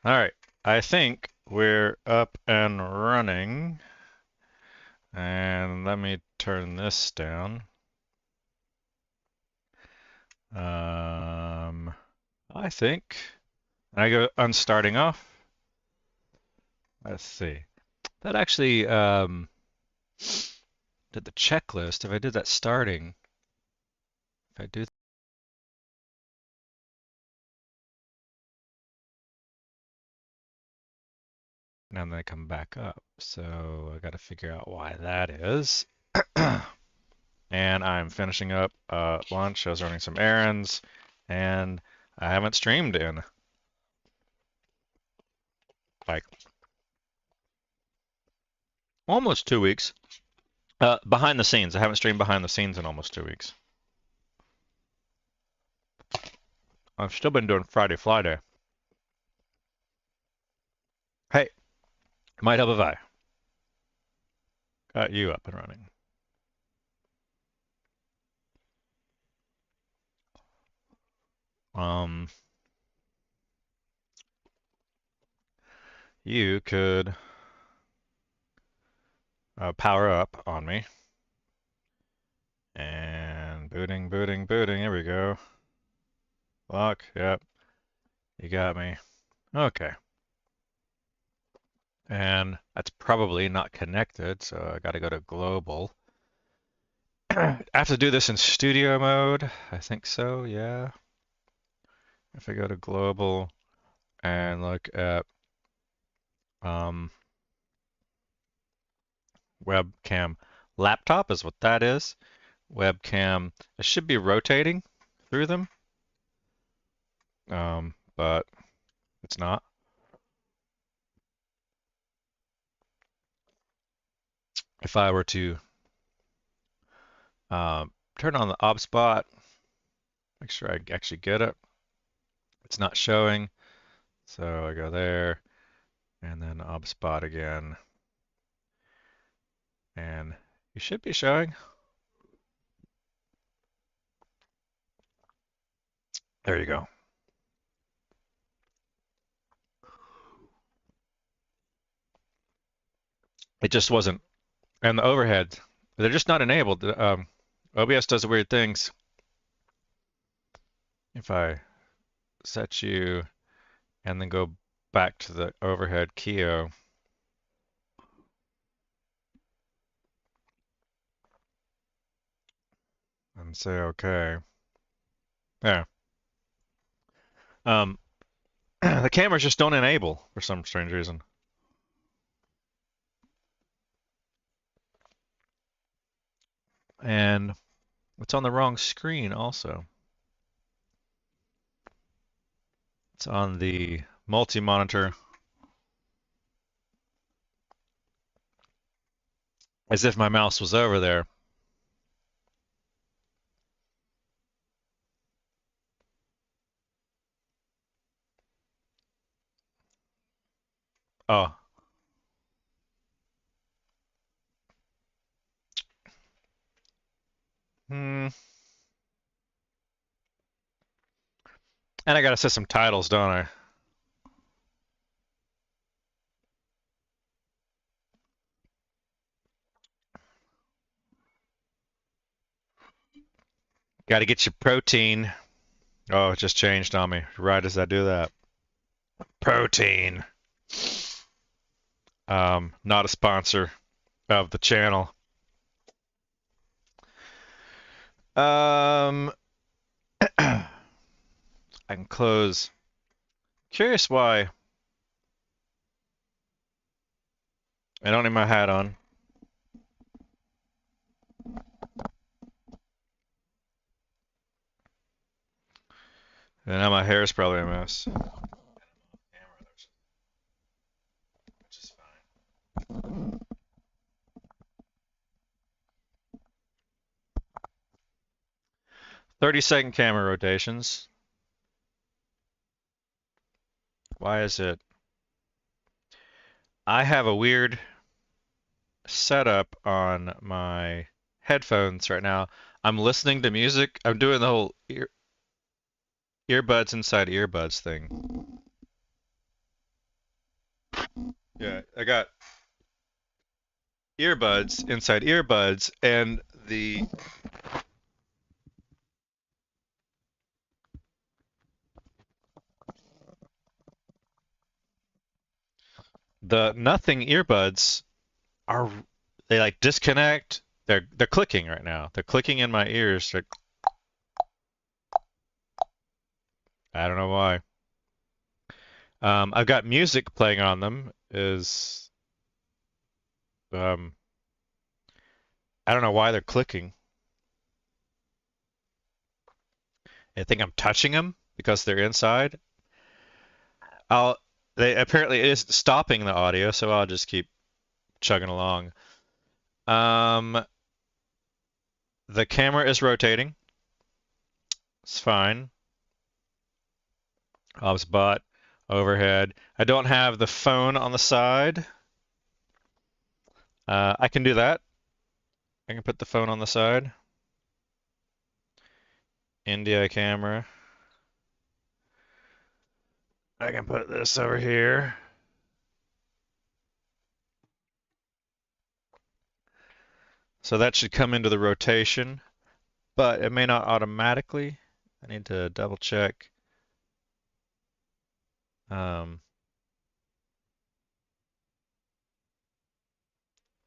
All right, I think we're up and running. And let me turn this down. I think I go on starting off. Let's see. That actually did the checklist. If I did that starting, if I do and then I come back up. So I got to figure out why that is. And I'm finishing up lunch. I was running some errands, and I haven't streamed in like almost 2 weeks. Behind the scenes, I haven't streamed behind the scenes in almost 2 weeks. I've still been doing Friday Fly Day. Hey, might help if I got you up and running. You could power up on me. And booting, booting, booting. There we go. Lock. Yep. You got me. Okay. And that's probably not connected, so I got to go to global. I have to do this in studio mode. I think so, yeah. If I go to global and look at webcam laptop is what that is. Webcam, it should be rotating through them, but it's not. If I were to turn on the op spot, make sure I actually get it. It's not showing, so I go there, and then op spot again, and you should be showing. There you go. It just wasn't. And the overhead, they're just not enabled. OBS does weird things. If I set you and then go back to the overhead keo, and say okay. Yeah. The cameras just don't enable for some strange reason. And it's on the wrong screen also. It's on the multi-monitor. As if my mouse was over there. Oh. And I gotta set some titles, don't I? Gotta get your protein. Oh, it just changed on me. Right as I do that. Protein. Not a sponsor of the channel. I can close. Curious why I don't need my hat on. And now my hair is probably a mess. Which is fine. 30-second camera rotations. Why is it? I have a weird setup on my headphones right now. I'm listening to music. I'm doing the whole earbuds inside earbuds thing. Yeah, I got earbuds inside earbuds, and the nothing earbuds are they like disconnect. They're clicking right now. They're clicking in my ears. I don't know why. I've got music playing on them. Um, I don't know why they're clicking. I think I'm touching them because they're inside. I'll they apparently it is stopping the audio, so I'll just keep chugging along. Um, the camera is rotating. It's fine. Ob's butt overhead. I don't have the phone on the side. I can do that. I can put the phone on the side. NDI camera. I can put this over here. So that should come into the rotation, but it may not automatically. I need to double check.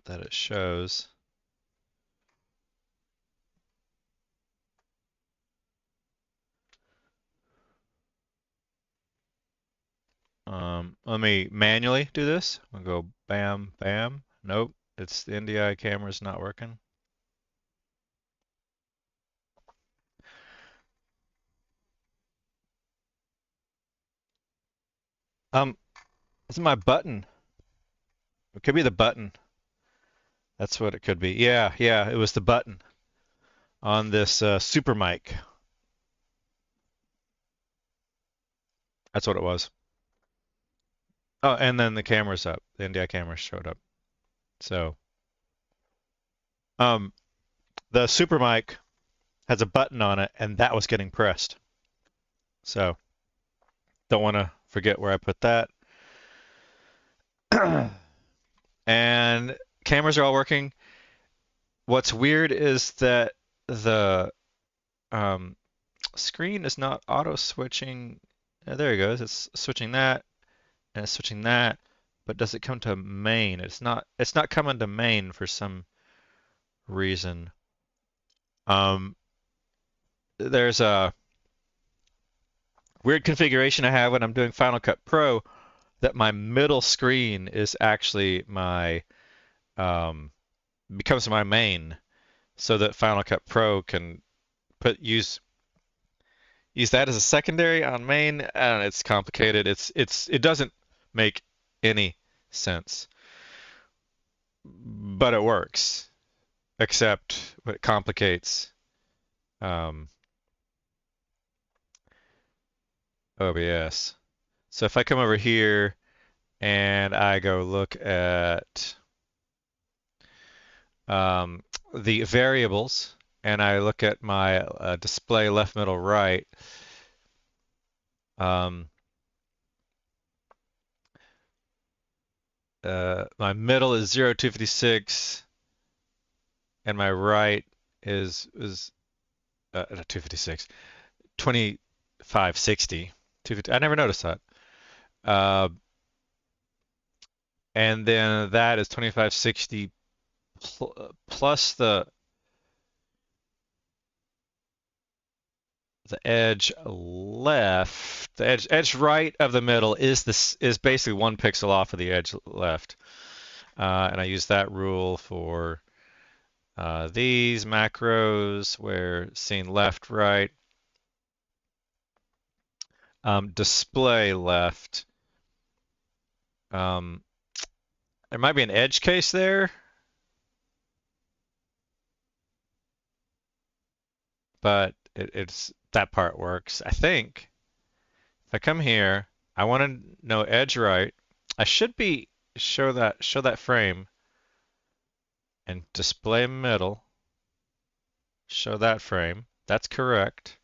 That it shows. Let me manually do this. I'll go bam, bam. Nope, it's the NDI camera's not working. This is my button. It could be the button. That's what it could be. Yeah, it was the button on this super mic. That's what it was. Oh, and then the camera's up. The NDI camera showed up. So, the super mic has a button on it, and that was getting pressed. So, don't want to forget where I put that. And cameras are all working. What's weird is that the screen is not auto switching. There it goes. It's switching that and it's switching that, but does it come to main? It's not coming to main for some reason. There's a weird configuration I have when I'm doing Final Cut Pro that my middle screen is actually my becomes my main, so that Final Cut Pro can use that as a secondary on main, and it's complicated. It doesn't make any sense, but it works, except it complicates OBS. So if I come over here and I go look at the variables, and I look at my display left, middle, right, my middle is 0256, and my right is 256, 2560. 250. I never noticed that. And then that is 2560 plus the edge left. The edge right of the middle is basically 1 pixel off of the edge left. And I use that rule for these macros where seeing left, right, display left. There might be an edge case there, but it's that part works. I think if I come here, I want to know edge right. I should be show that frame and display middle. Show that frame. That's correct.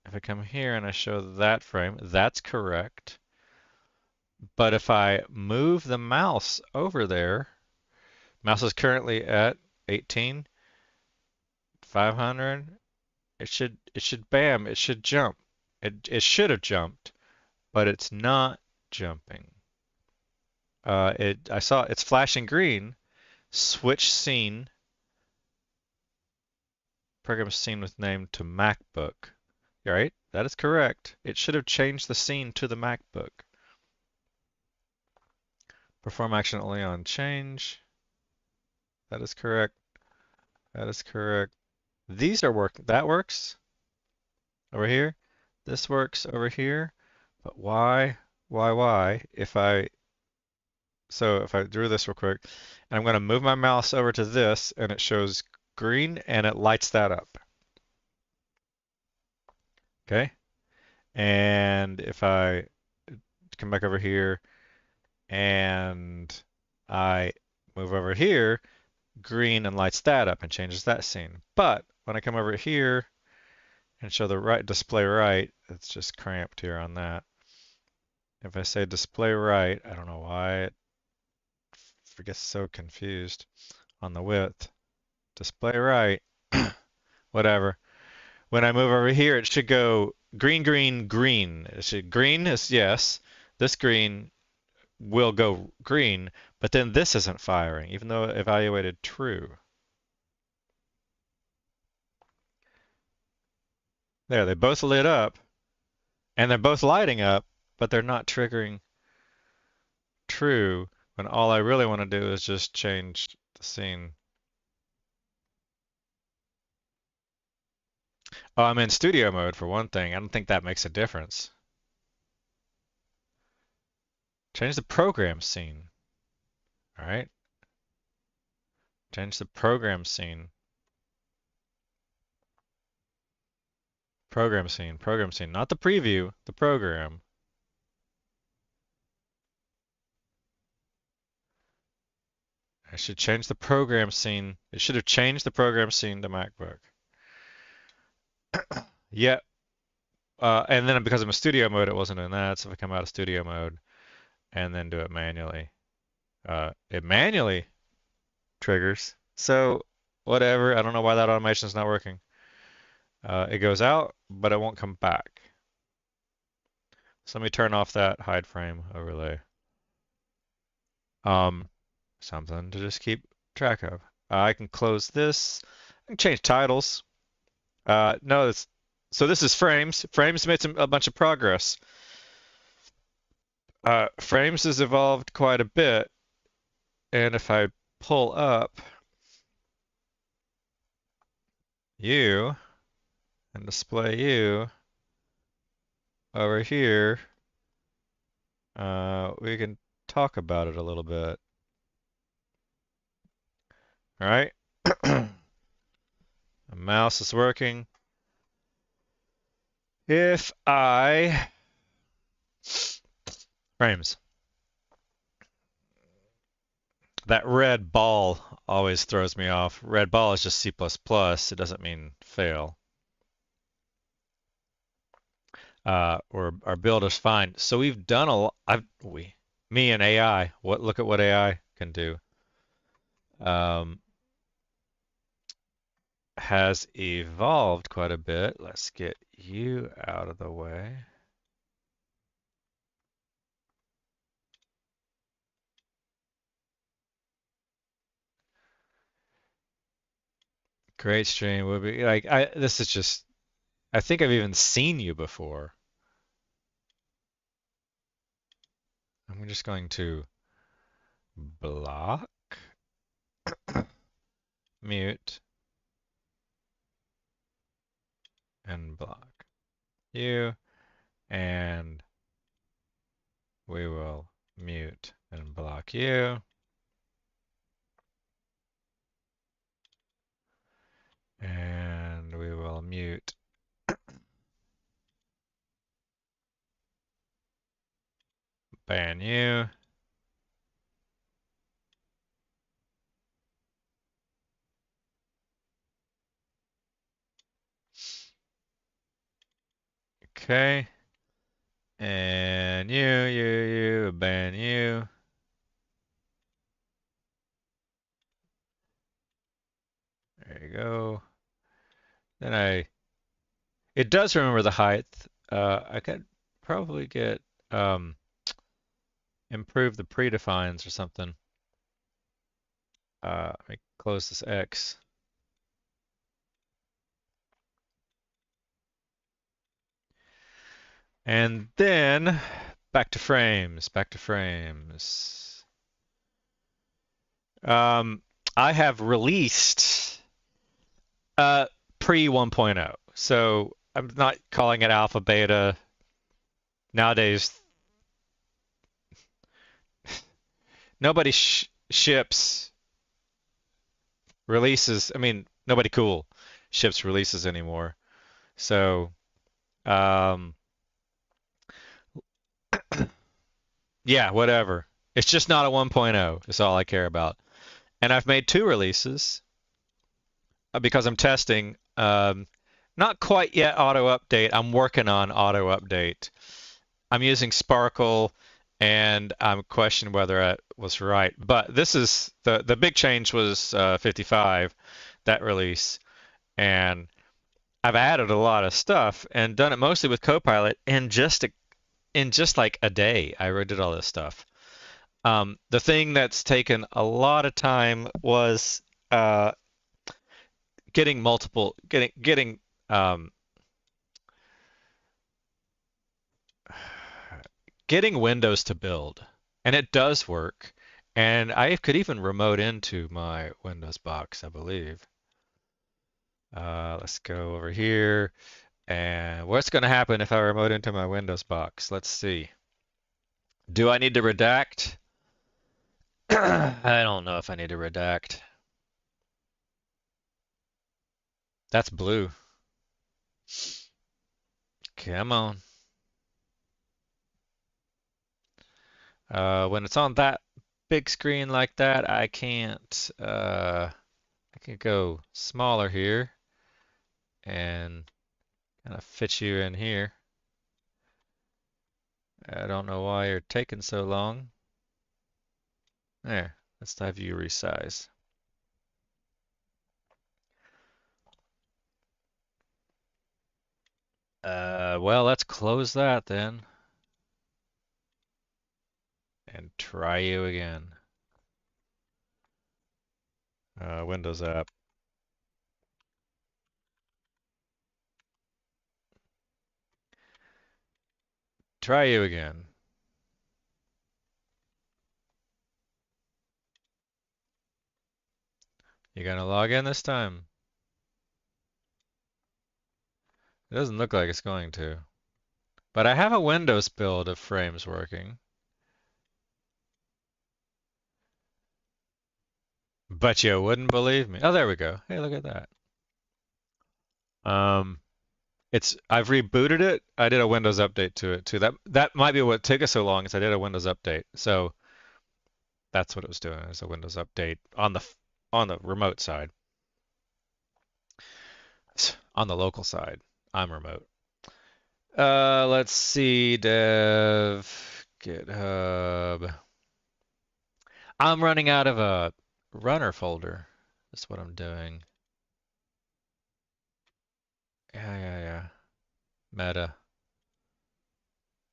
If I come here and I show that frame, that's correct. But if I move the mouse over there, mouse is currently at 18, 500. Bam, it should jump. It should have jumped, but it's not jumping. I saw it's flashing green. Switch scene. Program scene with name to MacBook. Right? That is correct. It should have changed the scene to the MacBook. Perform action only on change. That is correct. That is correct. These are working. That works over here. This works over here. But why? If I drew this real quick, and I'm going to move my mouse over to this, and it shows green, and it lights that up. Okay? And if I come back over here, and I move over here, green and lights that up and changes that scene. But when I come over here and show the right display right, it's just cramped here on that. If I say display right, I don't know why it gets so confused on the width. Display right, whatever. When I move over here, it should go green, green, green. Green is yes. This green will go green, but then this isn't firing, even though it evaluated true. There, they both lit up, and they're both lighting up, but they're not triggering true, when all I really want to do is just change the scene. Oh, I'm in studio mode for one thing. I don't think that makes a difference. Change the program scene. All right. Change the program scene. Program scene, not the preview, the program. I should change the program scene. It should have changed the program scene to MacBook. Yeah. And then because I'm in studio mode, it wasn't in that. So if I come out of studio mode and then do it manually, it manually triggers. So whatever. I don't know why that automation is not working. It goes out, but it won't come back. So let me turn off that hide frame overlay. Something to just keep track of. I can close this. I can change titles. No, so this is Phraims. Phraims made a bunch of progress. Phraims has evolved quite a bit, and if I pull up you and display you over here, we can talk about it a little bit. All right. The mouse is working. If I Phraims. That red ball always throws me off. Red ball is just C++. It doesn't mean fail. Or our build is fine. So we've done a lot. Me and AI. Look at what AI can do. Has evolved quite a bit. Let's get you out of the way. Great stream. Would be like this is just I think I've even seen you before. I'm just going to block, mute, and block you, and we will mute and block you. And we will mute ban you. Okay. And ban you, ban you. There you go. Then it does remember the height. I could probably get improve the predefines or something. Let me close this X. And then back to Phraims, back to Phraims. I have released pre 1.0. So I'm not calling it alpha beta. Nowadays, nobody ships releases. I mean, nobody cool ships releases anymore. So, yeah, whatever. It's just not a 1.0. Is all I care about. And I've made 2 releases because I'm testing. Not quite yet auto update. I'm working on auto update. I'm using Sparkle, and I'm questioning whether I was right. But this is the big change was 55, that release, and I've added a lot of stuff and done it mostly with Copilot, and in just like a day, I redid all this stuff. The thing that's taken a lot of time was getting Windows to build, and it does work. And I could even remote into my Windows box, I believe. Let's go over here. And what's going to happen if I remote into my Windows box? Let's see. Do I need to redact? I don't know if I need to redact. That's blue. Come on. When it's on that big screen like that, I can't. I can go smaller here and kind of fit you in here. I don't know why you're taking so long. There, let's have you resize. Well, let's close that then. And try you again. Windows app. Try you again. You gonna log in this time? It doesn't look like it's going to. But I have a Windows build of Phraims working. But you wouldn't believe me. Oh, there we go. Hey, look at that. I've rebooted it. I did a Windows update to it too. That might be what took us so long is I did a Windows update. So that's what it was doing, is a Windows update on the remote side. On the local side, I'm remote. Let's see, dev, GitHub. I'm running out of a runner folder. That's what I'm doing. Yeah. Meta.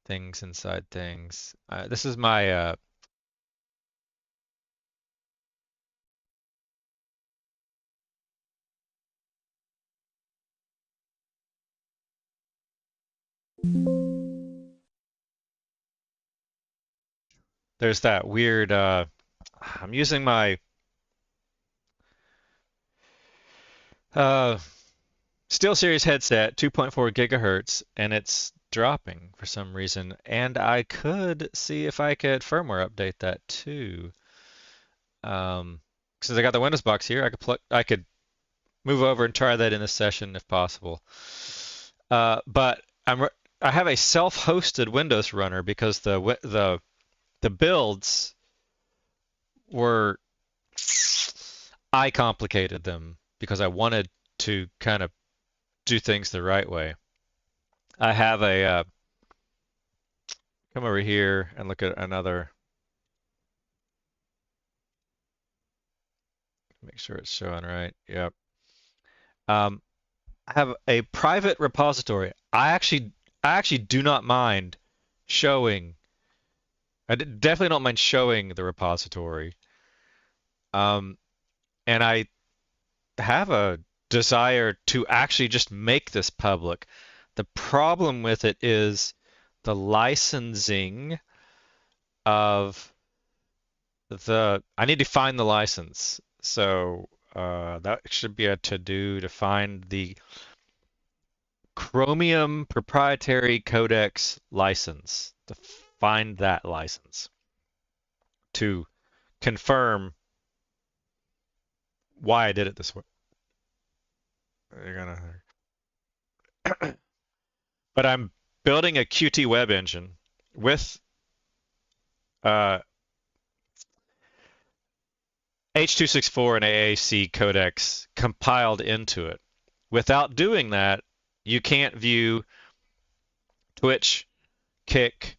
Things inside things. This is my there's that weird I'm using my SteelSeries headset, 2.4 gigahertz, and it's dropping for some reason. And I could see if I could firmware update that too. Since I got the Windows box here, I could move over and try that in this session if possible. But I have a self-hosted Windows runner because the builds were, I complicated them because I wanted to kind of do things the right way. I have a come over here and look at another. Make sure it's showing right. Yep. I have a private repository. I actually do not mind showing. Definitely don't mind showing the repository. And I have a desire to actually just make this public. The problem with it is the licensing of I need to find the license. So that should be a to-do to find the Chromium proprietary codex license, to find that license to confirm why I did it this way. You're gonna, but I'm building a Qt web engine with H.264 and AAC codecs compiled into it. Without doing that, you can't view Twitch, Kick,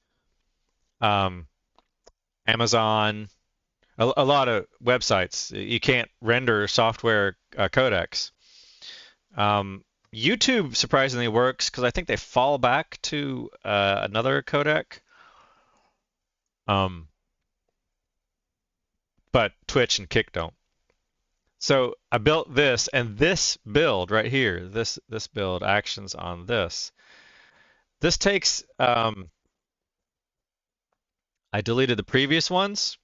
Amazon, a lot of websites. You can't render software codecs. YouTube surprisingly works because I think they fall back to another codec. But Twitch and Kick don't. So I built this, and this build right here, this build actions on this. This takes, I deleted the previous ones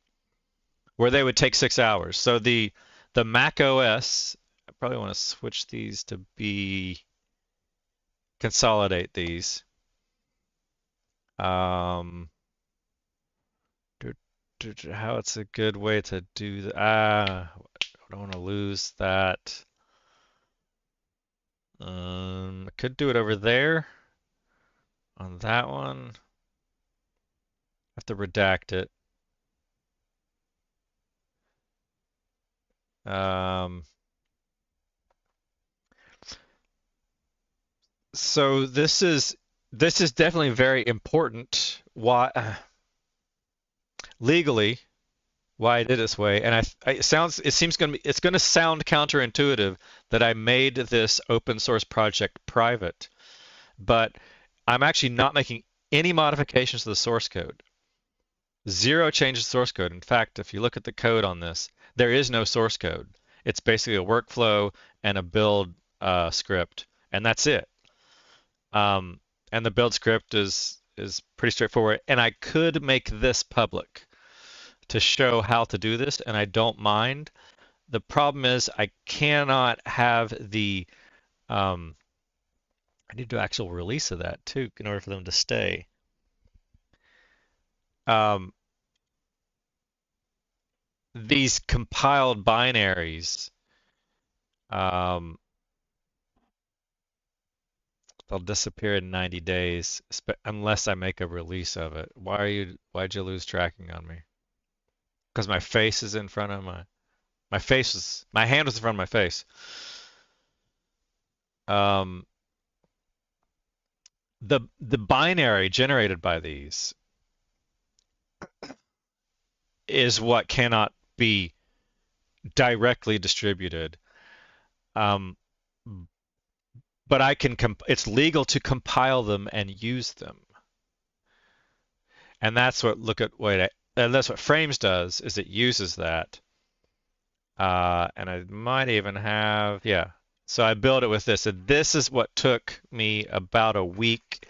where they would take 6 hours. So the Mac OS, I probably want to switch these to be, consolidate these. How it's a good way to do that. I don't want to lose that. I could do it over there on that one. I have to redact it. So this is definitely very important. Why legally why I did it this way, and it's going to sound counterintuitive that I made this open source project private, but I'm actually not making any modifications to the source code. 0 changes to source code. In fact, if you look at the code on this, there is no source code. It's basically a workflow and a build script, and that's it. And the build script is pretty straightforward. And I could make this public to show how to do this, and I don't mind. The problem is I cannot have the I need to do actual release of that too in order for them to stay. These compiled binaries, they'll disappear in 90 days unless I make a release of it. Why'd you lose tracking on me? Because my face is in front of my hand was in front of my face. The binary generated by these is what cannot be directly distributed. But it's legal to compile them and use them. And that's what that's what Phraims does, is it uses that. And I might even have, yeah. So I built it with this. And this is what took me about a week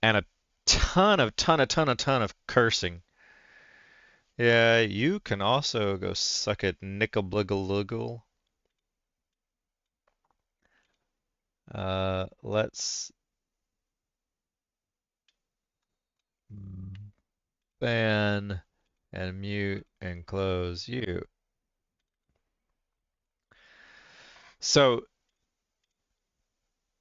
and a ton of cursing. Yeah, you can also go suck it, nickel-bliggle-luggle. Let's ban and mute and close you. So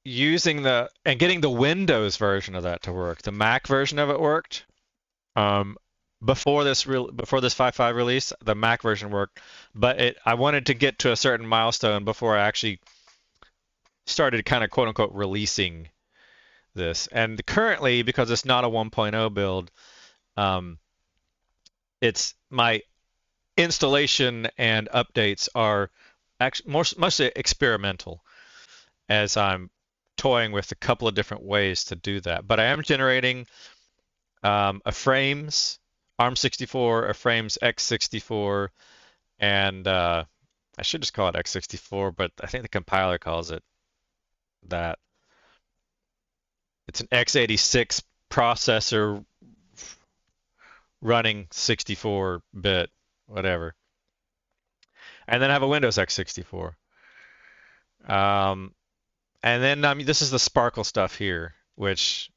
using getting the Windows version of that to work, the Mac version of it worked. Before this 5.5 release, the Mac version worked, but I wanted to get to a certain milestone before I actually started kind of quote unquote releasing this. And currently, because it's not a 1.0 build, Um, it's my installation and updates are actually mostly experimental as I'm toying with a couple of different ways to do that. But I am generating a Phraims ARM64, a Phraims X64, and I should just call it X64, but I think the compiler calls it that. It's an x86 processor running 64-bit, whatever. And then I have a Windows x64. Um, and then this is the Sparkle stuff here, which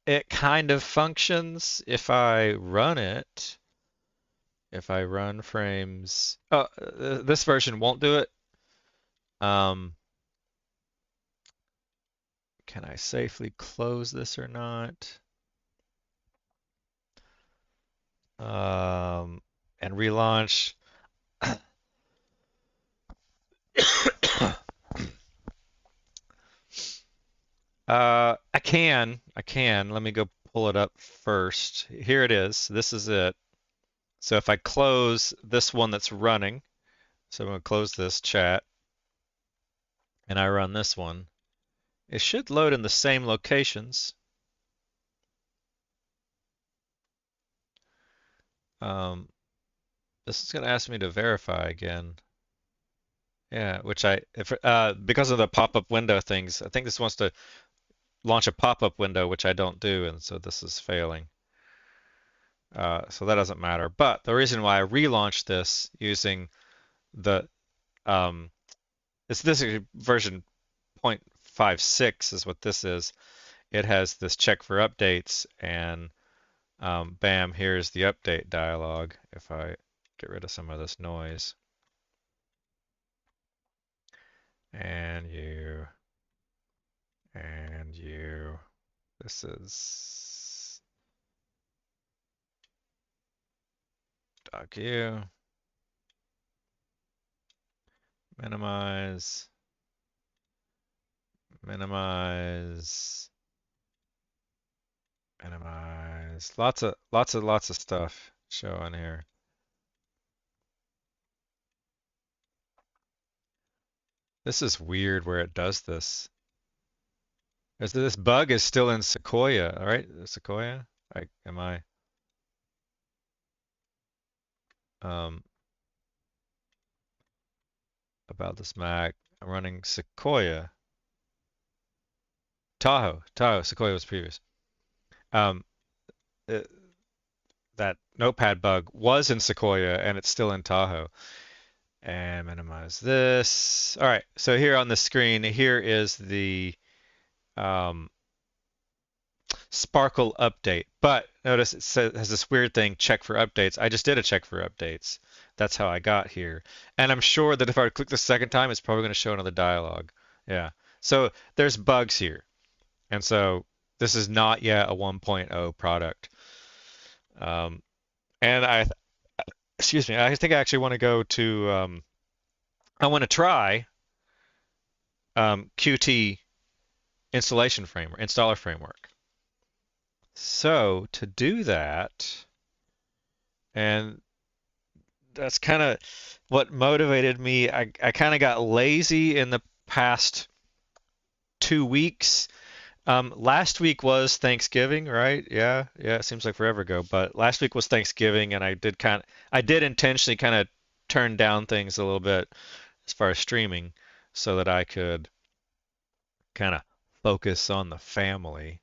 it kind of functions if I run it. If I run Phraims, this version won't do it. Can I safely close this or not? And relaunch. I can. Let me go pull it up first. Here it is. This is it. So if I close this one that's running, so I'm going to close this chat, and I run this one, it should load in the same locations. This is going to ask me to verify again. Yeah, which because of the pop-up window things, I think this wants to launch a pop-up window, which I don't do, and so this is failing. So that doesn't matter. But the reason why I relaunched this using the this is version 0.56 is what this is. It has this check for updates, and bam, here's the update dialog. If I get rid of some of this noise. And you. This is .u. Minimize. Lots of stuff showing here. This is weird where it does this. This bug is still in Sequoia, all right? Sequoia? Am I? About this Mac, I'm running Sequoia. Tahoe, Sequoia was previous. Um, that Notepad bug was in Sequoia and it's still in Tahoe. And minimize this. All right, so here on the screen, here is the Sparkle update. But notice it has this weird thing, check for updates. I just did a check for updates. That's how I got here. And I'm sure that if I click the second time, it's probably going to show another dialog. Yeah. So there's bugs here. And so this is not yet a 1.0 product. And excuse me, I think I actually want to go to, I want to try Qt installer framework. So to do that, and that's kind of what motivated me. I kind of got lazy in the past 2 weeks. Last week was Thanksgiving, right? Yeah, it seems like forever ago, but last week was Thanksgiving, and I did intentionally kind of turn down things a little bit as far as streaming so that I could kind of focus on the family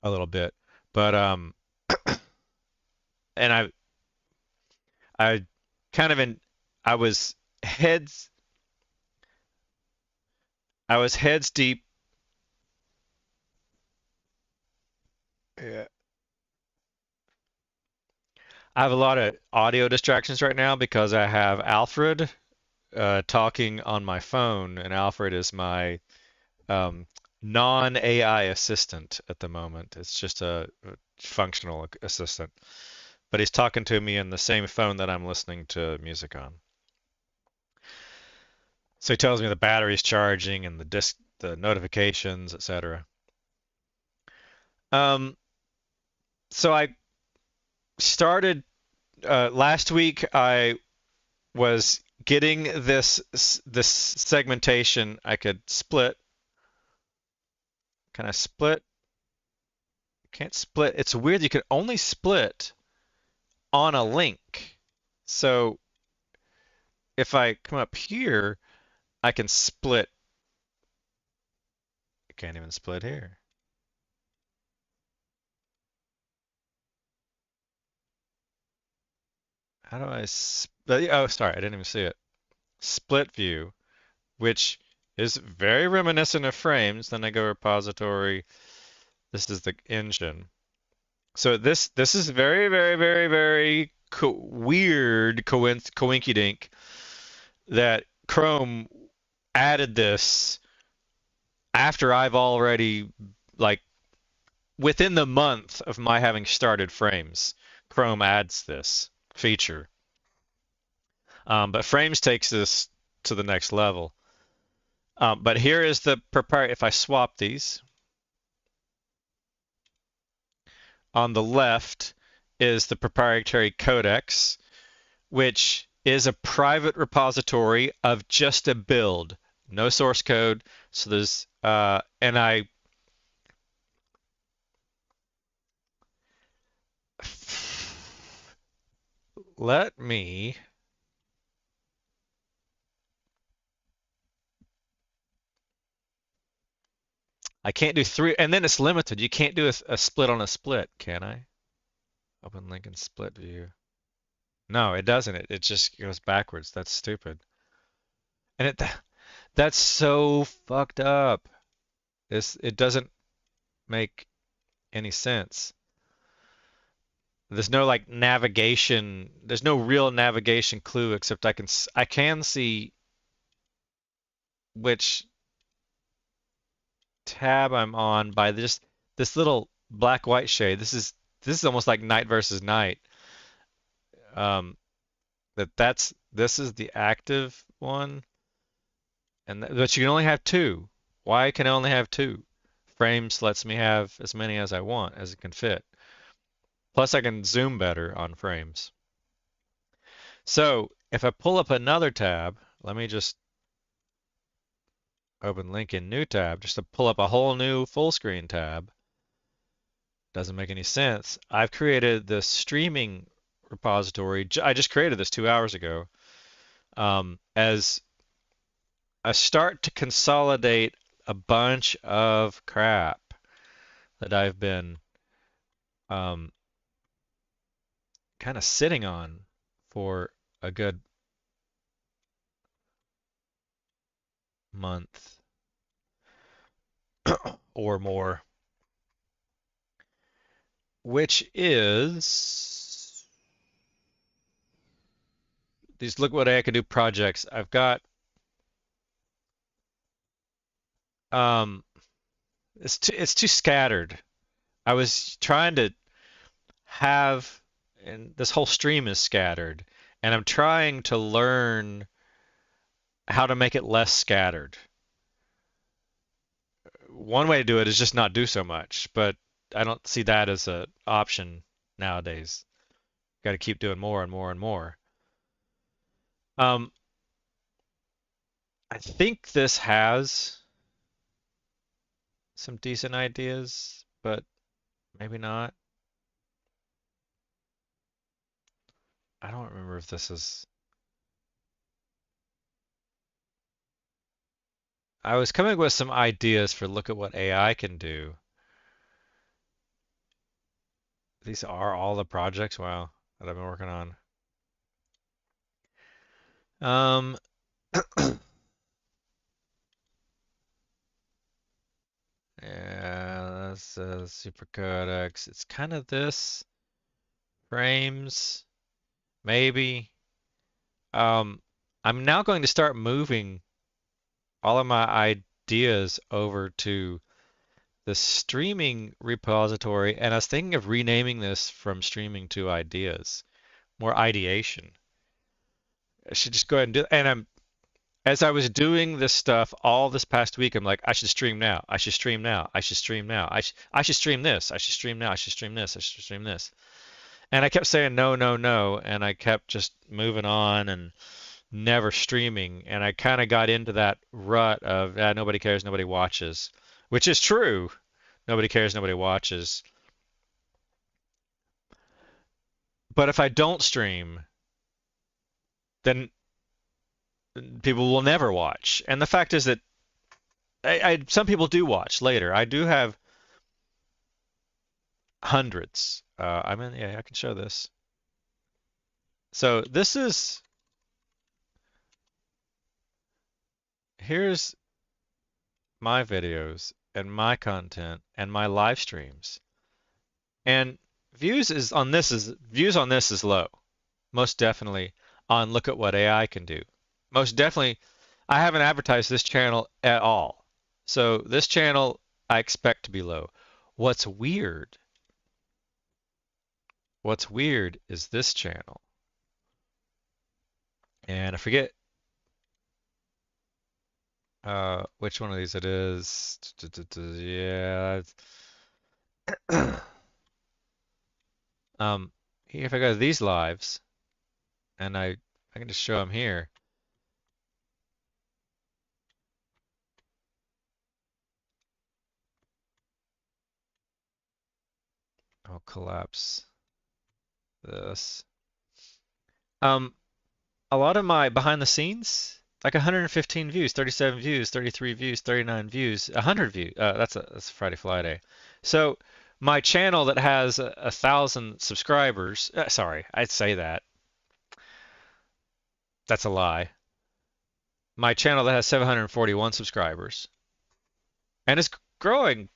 a little bit. But and I kind of I was heads deep. Yeah. I have a lot of audio distractions right now because I have Alfred talking on my phone, and Alfred is my non-AI assistant at the moment. It's just a functional assistant. But he's talking to me in the same phone that I'm listening to music on. So he tells me the battery's charging and the notifications, etc. So I started last week. I was getting this segmentation. I could split. Can I split? Can't split. It's weird. You can only split on a link. So if I come up here, I can split. I can't even split here. How do I split? Oh, sorry, I didn't even see it. Split view, which is very reminiscent of Phraims. Then I go repository. This is the engine. So this is very, very, very, very weird coinky dink that Chrome added this after I've already, like, within the month of my having started Phraims, Chrome adds this feature. But Phraims takes this to the next level. But here is the proprietary. If I swap these, on the left is the proprietary codex, which is a private repository of just a build, no source code. So there's and let me. I can't do three, and then it's limited. You can't do a split on a split, can I? Open link and split view. No, it doesn't. It just goes backwards. That's stupid. And that's so fucked up. It doesn't make any sense. There's no like navigation. There's no real navigation clue except I can see which tab I'm on by this little black white shade. This is almost like NightVsKnight. Um, this is the active one, but you can only have two. Why can I only have two? Phraims lets me have as many as I want as it can fit. Plus, I can zoom better on Phraims. So if I pull up another tab, let me just open link in new tab just to pull up a whole new full screen tab. Doesn't make any sense. I've created this streaming repository. I just created this 2 hours ago as a start to consolidate a bunch of crap that I've been kind of sitting on for a good month or more, which is these look what I can do projects. I've got it's too scattered. I was trying to have, and this whole stream is scattered, and I'm trying to learn how to make it less scattered. One way to do it is just not do so much, but I don't see that as an option nowadays. Got to keep doing more and more and more. I think this has some decent ideas, but maybe not. I don't remember if this is. I was coming with some ideas for look at what AI can do. These are all the projects, wow, that I've been working on. Yeah, that's super codex. It's kind of this Phraims, maybe. I'm now going to start moving all of my ideas over to the streaming repository, and I was thinking of renaming this from streaming to ideas, more ideation. I should just go ahead and do it. as I was doing this stuff all this past week, I'm like, I should stream now. I should stream now. I should stream now. I should stream this. I should stream now. I should stream this. I should stream this. And I kept saying no, no, no, and I kept just moving on and never streaming. And I kind of got into that rut of nobody cares, nobody watches, which is true. Nobody cares, nobody watches. But if I don't stream, then people will never watch. And the fact is that some people do watch later. I do have hundreds. Yeah, I can show this. So here's my videos and my content and my live streams. And views on this is low. Most definitely on look at what AI can do. Most definitely, I haven't advertised this channel at all. So this channel I expect to be low. What's weird is this channel. And I forget which one of these it is. Yeah. Here, if I go to these lives, and I can just show them here. I'll collapse this. A lot of my behind the scenes, like 115 views, 37 views, 33 views, 39 views, 100 views. That's Friday Fly Day. So my channel that has 1,000 subscribers. Sorry, I'd say that. That's a lie. My channel that has 741 subscribers and is growing.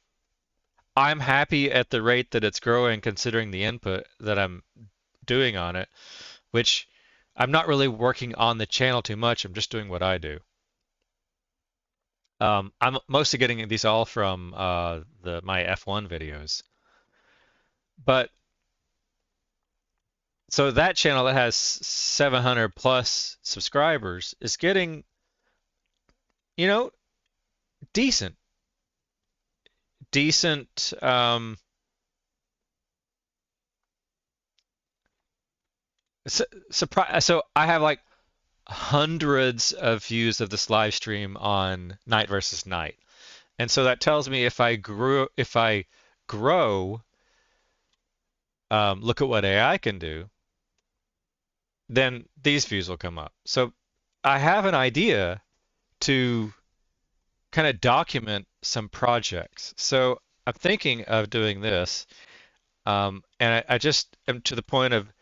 I'm happy at the rate that it's growing considering the input that I'm doing on it, which I'm not really working on the channel too much. I'm just doing what I do. I'm mostly getting these all from my F1 videos. But so that channel that has 700 plus subscribers is getting, you know, decent. So I have like hundreds of views of this live stream on NightVsKnight. And so that tells me if I grow, look at what AI can do, then these views will come up. So I have an idea to kind of document some projects. So I'm thinking of doing this, and I just am to the point of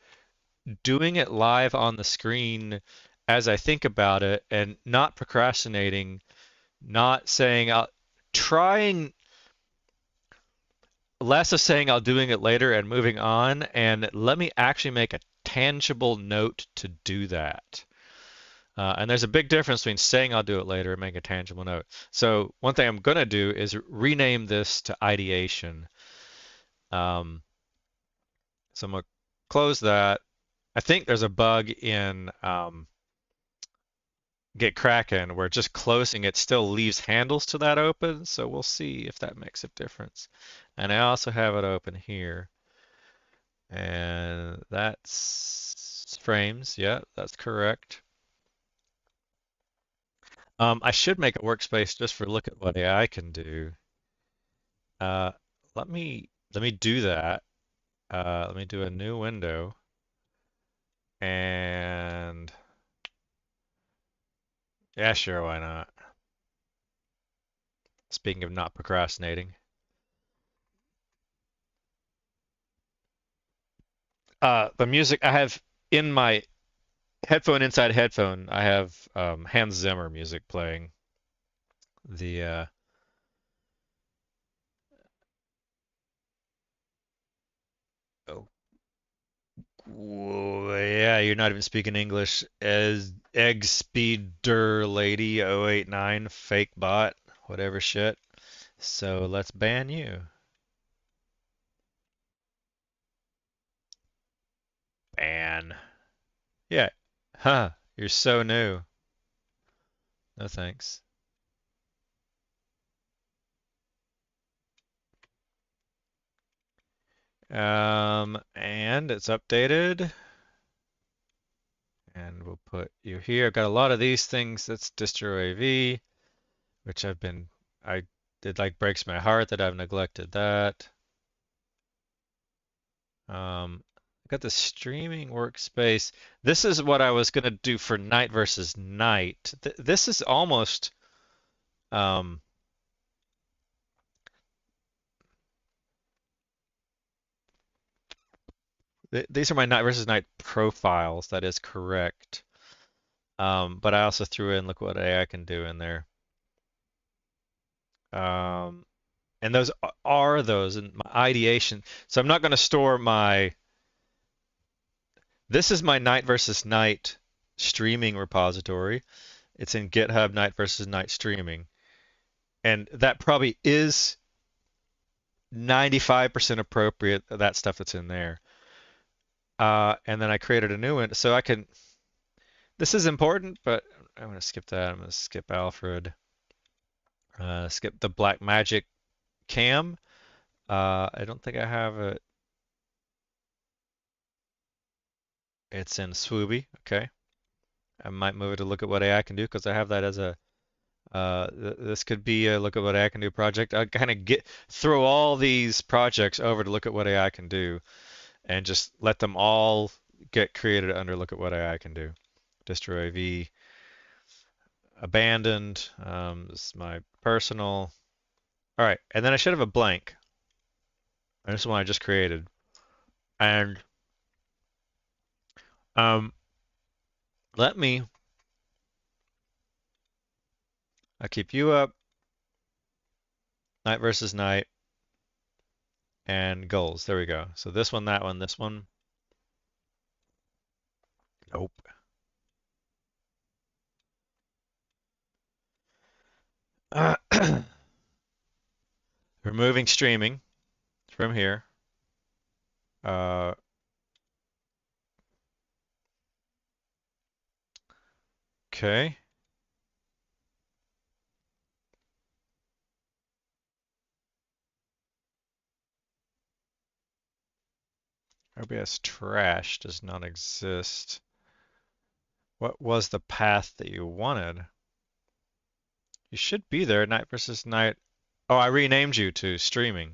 doing it live on the screen as I think about it and not procrastinating, not saying trying less of saying I'll doing it later and moving on, and let me actually make a tangible note to do that. And there's a big difference between saying I'll do it later and making a tangible note. So one thing I'm going to do is rename this to ideation. So I'm going to close that. I think there's a bug in Get Kraken where just closing it still leaves handles to that open. So we'll see if that makes a difference. And I also have it open here. And that's Phraims. Yeah, that's correct. I should make a workspace just for look at what AI can do. Let me do that. Let me do a new window. And yeah, sure, why not? Speaking of not procrastinating. The music I have in my headphone inside headphone, I have Hans Zimmer music playing. The oh, whoa, yeah, you're not even speaking English. As Egg Speeder Lady 089 fake bot, whatever shit. So let's ban you. Ban. Yeah. Huh. You're so new. No thanks. And it's updated. And we'll put you here. I've got a lot of these things. That's distro AV, which I did like breaks my heart that I've neglected that. Got the streaming workspace. This is what I was gonna do for NightVsKnight. This is almost these are my NightVsKnight profiles. That is correct. But I also threw in look what AI can do in there. And those are those in my ideation. So I'm not going to store my. This is my NightVsKnight streaming repository. It's in GitHub NightVsKnight streaming, and that probably is 95% appropriate. That stuff that's in there. And then I created a new one, so I can. This is important, but I'm going to skip that. I'm going to skip Alfred. Skip the Black Magic cam. I don't think I have it. It's in swwwooby. Okay. I might move it to look at what AI can do because I have that as a. This could be a look at what AI can do project. I kind of throw all these projects over to look at what AI can do, and just let them all get created under look at what AI can do. Distro AV abandoned. This is my personal. All right, and then I should have a blank. And this is one I just created. And let me. I keep you up. NightVsKnight. And goals. There we go. So this one, that one, this one. Nope. Removing streaming from here. Okay. OBS trash does not exist. What was the path that you wanted? You should be there, NightVsKnight. Oh, I renamed you to streaming.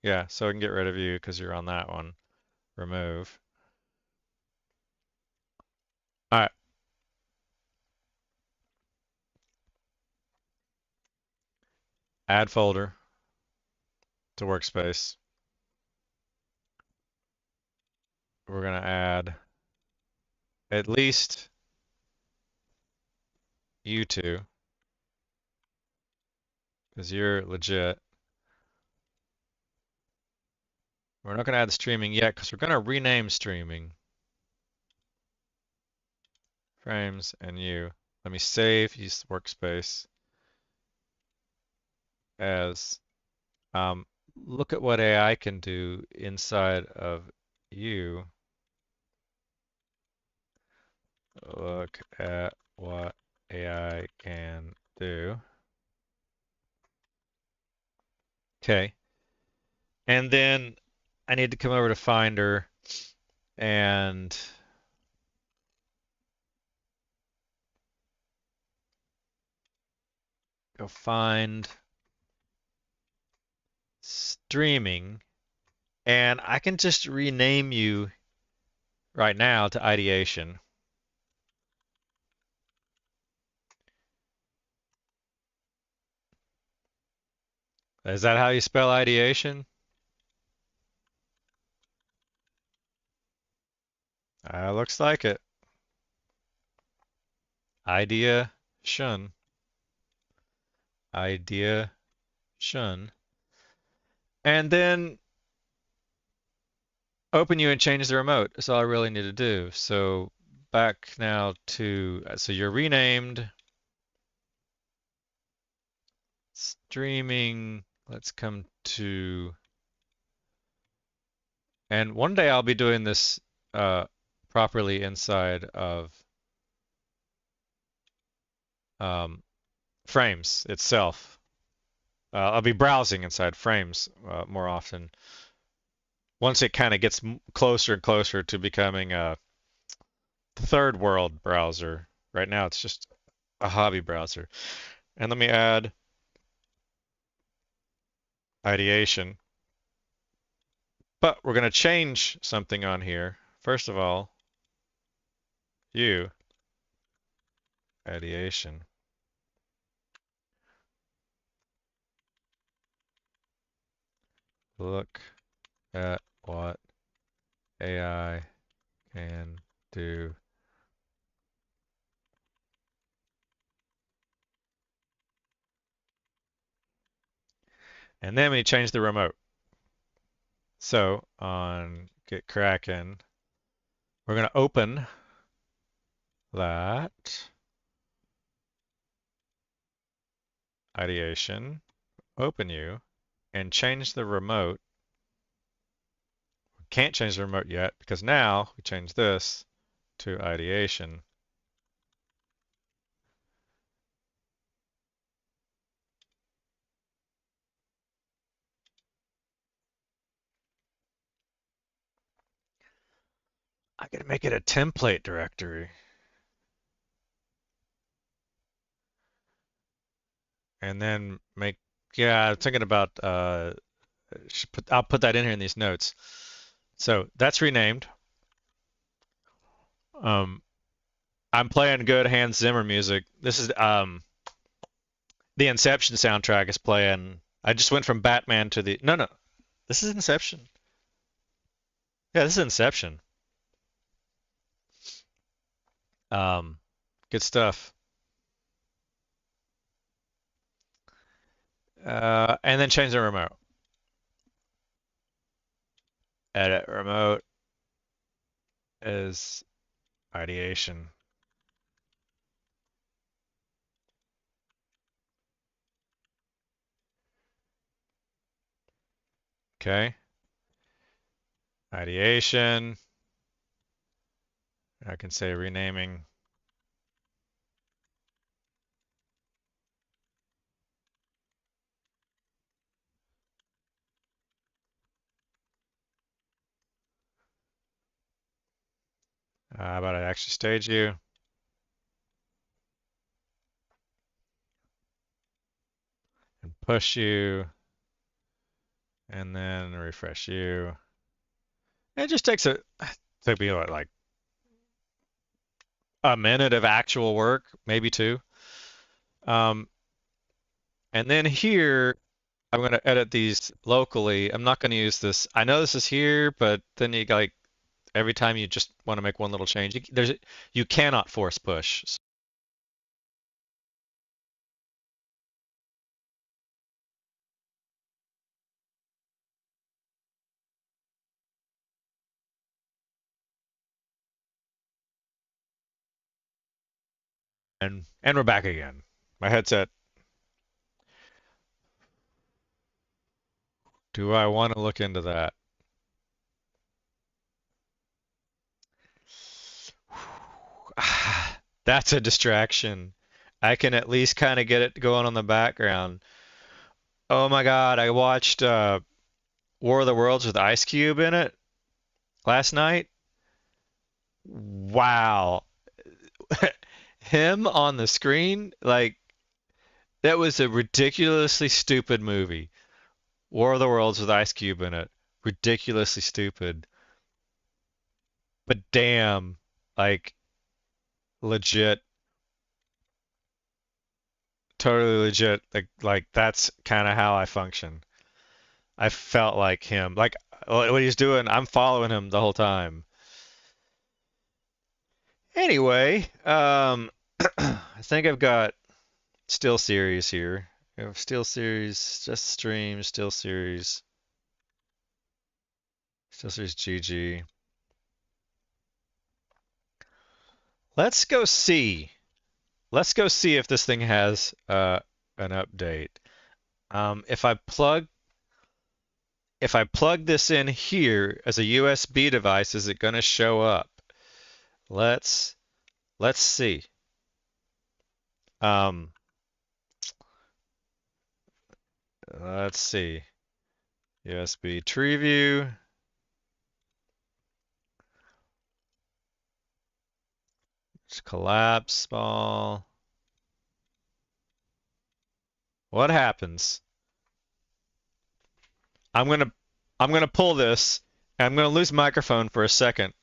Yeah, so I can get rid of you because you're on that one. Remove. All right. Add folder to workspace. We're going to add at least you two because you're legit. We're not going to add the streaming yet because we're going to rename streaming. Phraims and you. Let me save use workspace as look at what AI can do inside of you. Look at what AI can do. Okay. And then I need to come over to Finder and go find streaming. And I can just rename you right now to ideation. Is that how you spell ideation? Looks like it. Idea shun. Idea shun. And then open you and change the remote. That's all I really need to do. So back now to, so you're renamed. Streaming. Let's come to, and one day I'll be doing this properly inside of Phraims itself. I'll be browsing inside Phraims more often. Once it kind of gets closer and closer to becoming a third world browser. Right now it's just a hobby browser. And let me add ideation. But we're going to change something on here. First of all, ideation. Look at what AI can do. And then we change the remote. So on Get Kraken, we're going to open that ideation, open you, and change the remote. We can't change the remote yet because now we change this to ideation. I gotta make it a template directory. And then yeah, I'm thinking about, I'll put that in here in these notes. So that's renamed. I'm playing good Hans Zimmer music. This is, the Inception soundtrack is playing. I just went from Batman to no, this is Inception. Yeah, this is Inception. Good stuff. And then change the remote. Edit remote is ideation. Okay. Ideation. I can say renaming. How about I actually stage you? And push you. And then refresh you. It just takes took me like a minute of actual work, maybe two. And then here, I'm going to edit these locally. I'm not going to use this. I know this is here, but then you like every time you just want to make one little change, you cannot force push. And we're back again. My headset. Do I want to look into that? That's a distraction. I can at least kind of get it going on the background. Oh my God, I watched War of the Worlds with Ice Cube in it last night. Wow. Him on the screen, like, that was a ridiculously stupid movie. War of the Worlds with Ice Cube in it. Ridiculously stupid. But damn, like, legit, totally legit. Like that's kind of how I function. I felt like him. Like what he's doing, I'm following him the whole time. Anyway, I think I've got still series here. We have still series, just stream, still series GG. Let's go see. Let's go see if this thing has an update. If I plug this in here as a USB device, is it going to show up? Let's see. Um, let's see. USB tree view. Just collapse ball. What happens? I'm gonna pull this, and I'm gonna lose microphone for a second.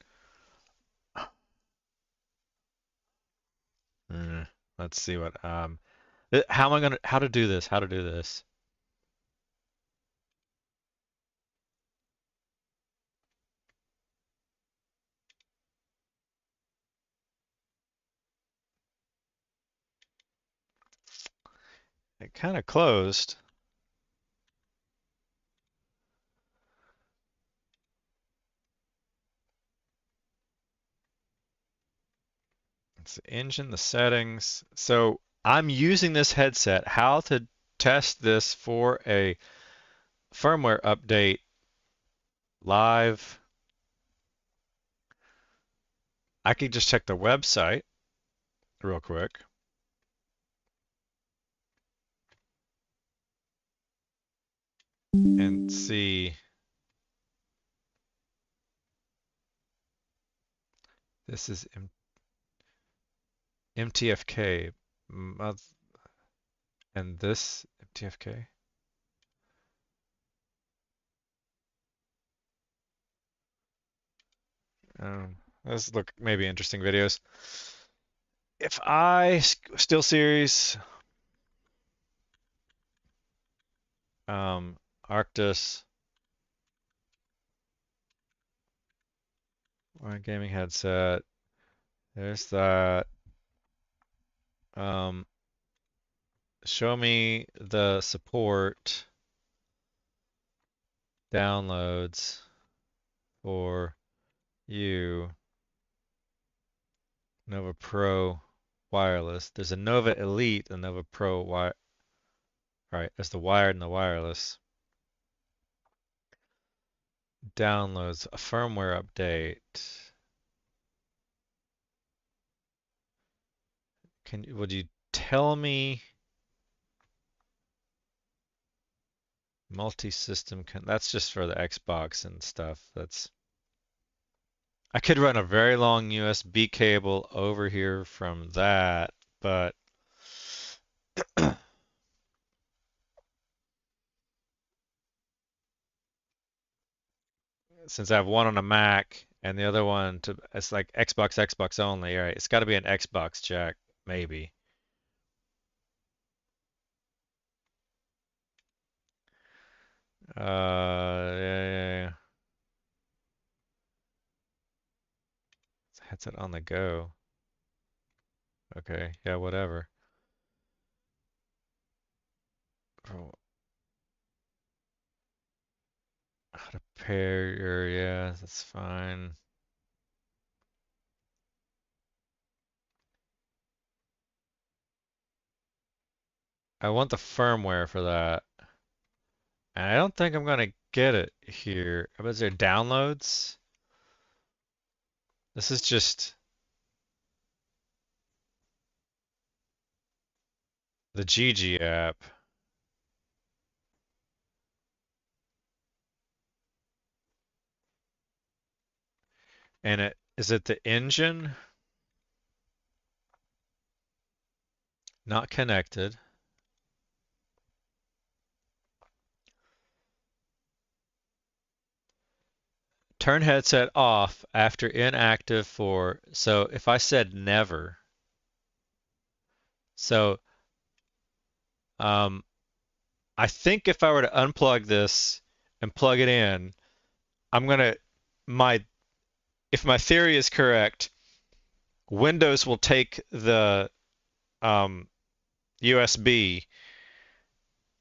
Let's see what how am I gonna how to do this? How to do this? It kind of closed. It's the engine, the settings. So I'm using this headset. How to test this for a firmware update live? I could just check the website real quick. And see. This is MTFK. And this MTFK. Let's look, maybe interesting videos. If I still series, Arctis, my gaming headset. There's that. Show me the support downloads for you. Nova Pro wireless. There's a Nova Elite and Nova Pro wire. Right, there's the wired and the wireless. Downloads, a firmware update. Would you tell me multi-system? That's just for the Xbox and stuff. I could run a very long USB cable over here from that, but since I have one on a Mac and the other one it's like Xbox only, right? It's got to be an Xbox jack, maybe. Yeah. It's a headset on the go. Okay, yeah, whatever. Oh, how to pair your, yeah, that's fine. I want the firmware for that. And I don't think I'm gonna get it here. Is there downloads? This is just the GG app. And is it the engine? Not connected. Turn headset off after inactive for, so if I said never, so I think if I were to unplug this and plug it in, I'm gonna, if my theory is correct, Windows will take the USB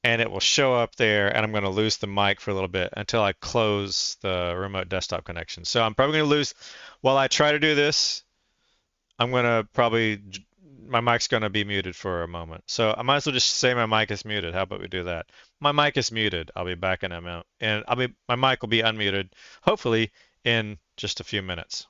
and it will show up there, and I'm going to lose the mic for a little bit until I close the remote desktop connection. So I'm probably going to lose, while I try to do this, I'm going to probably, my mic's going to be muted for a moment. So I might as well just say my mic is muted. How about we do that? My mic is muted. I'll be back in a minute. And my mic will be unmuted, hopefully in just a few minutes.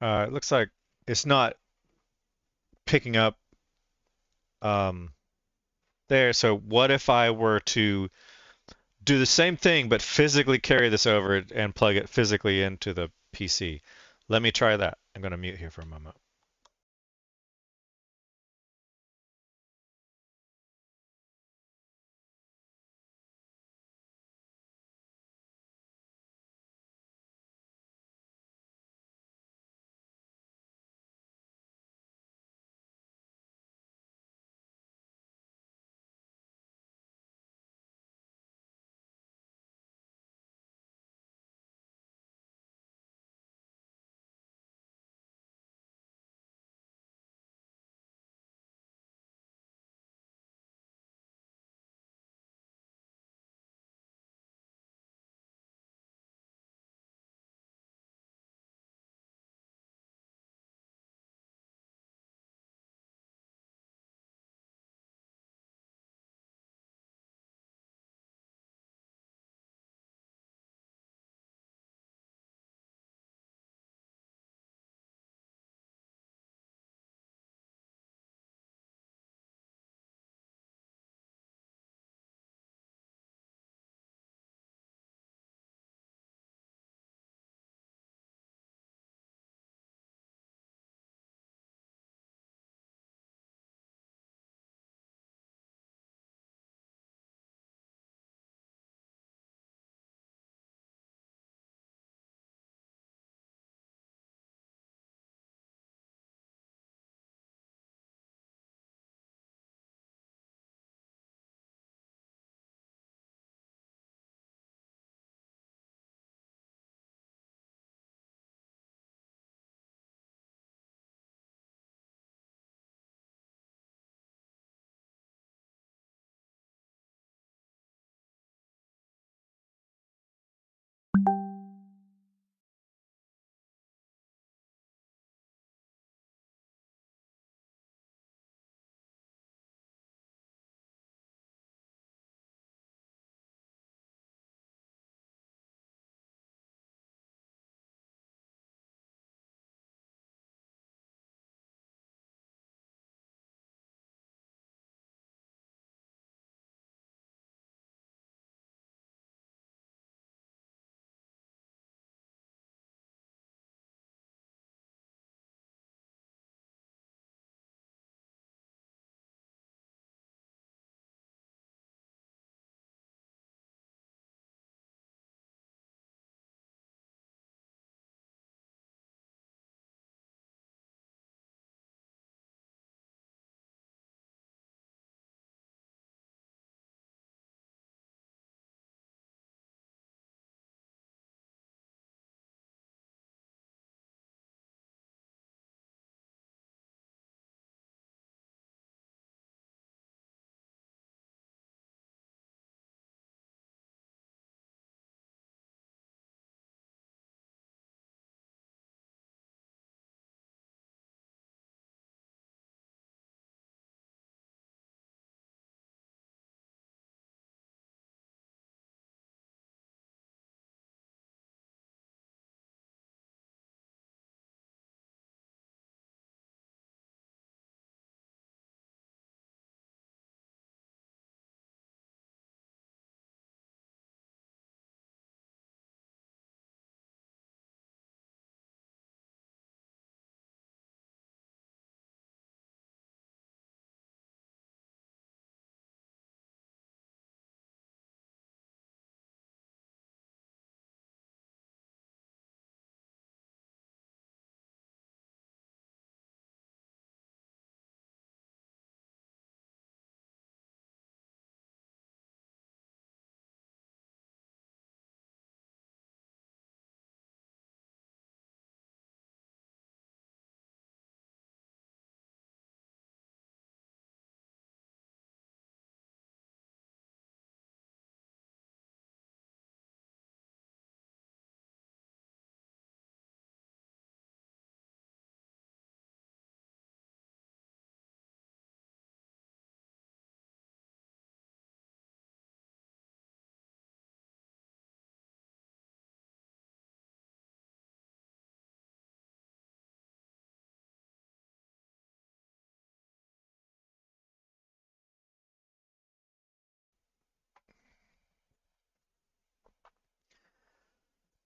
It looks like it's not picking up um, there. So what if I were to do the same thing, but physically carry this over and plug it physically into the PC? Let me try that. I'm going to mute here for a moment.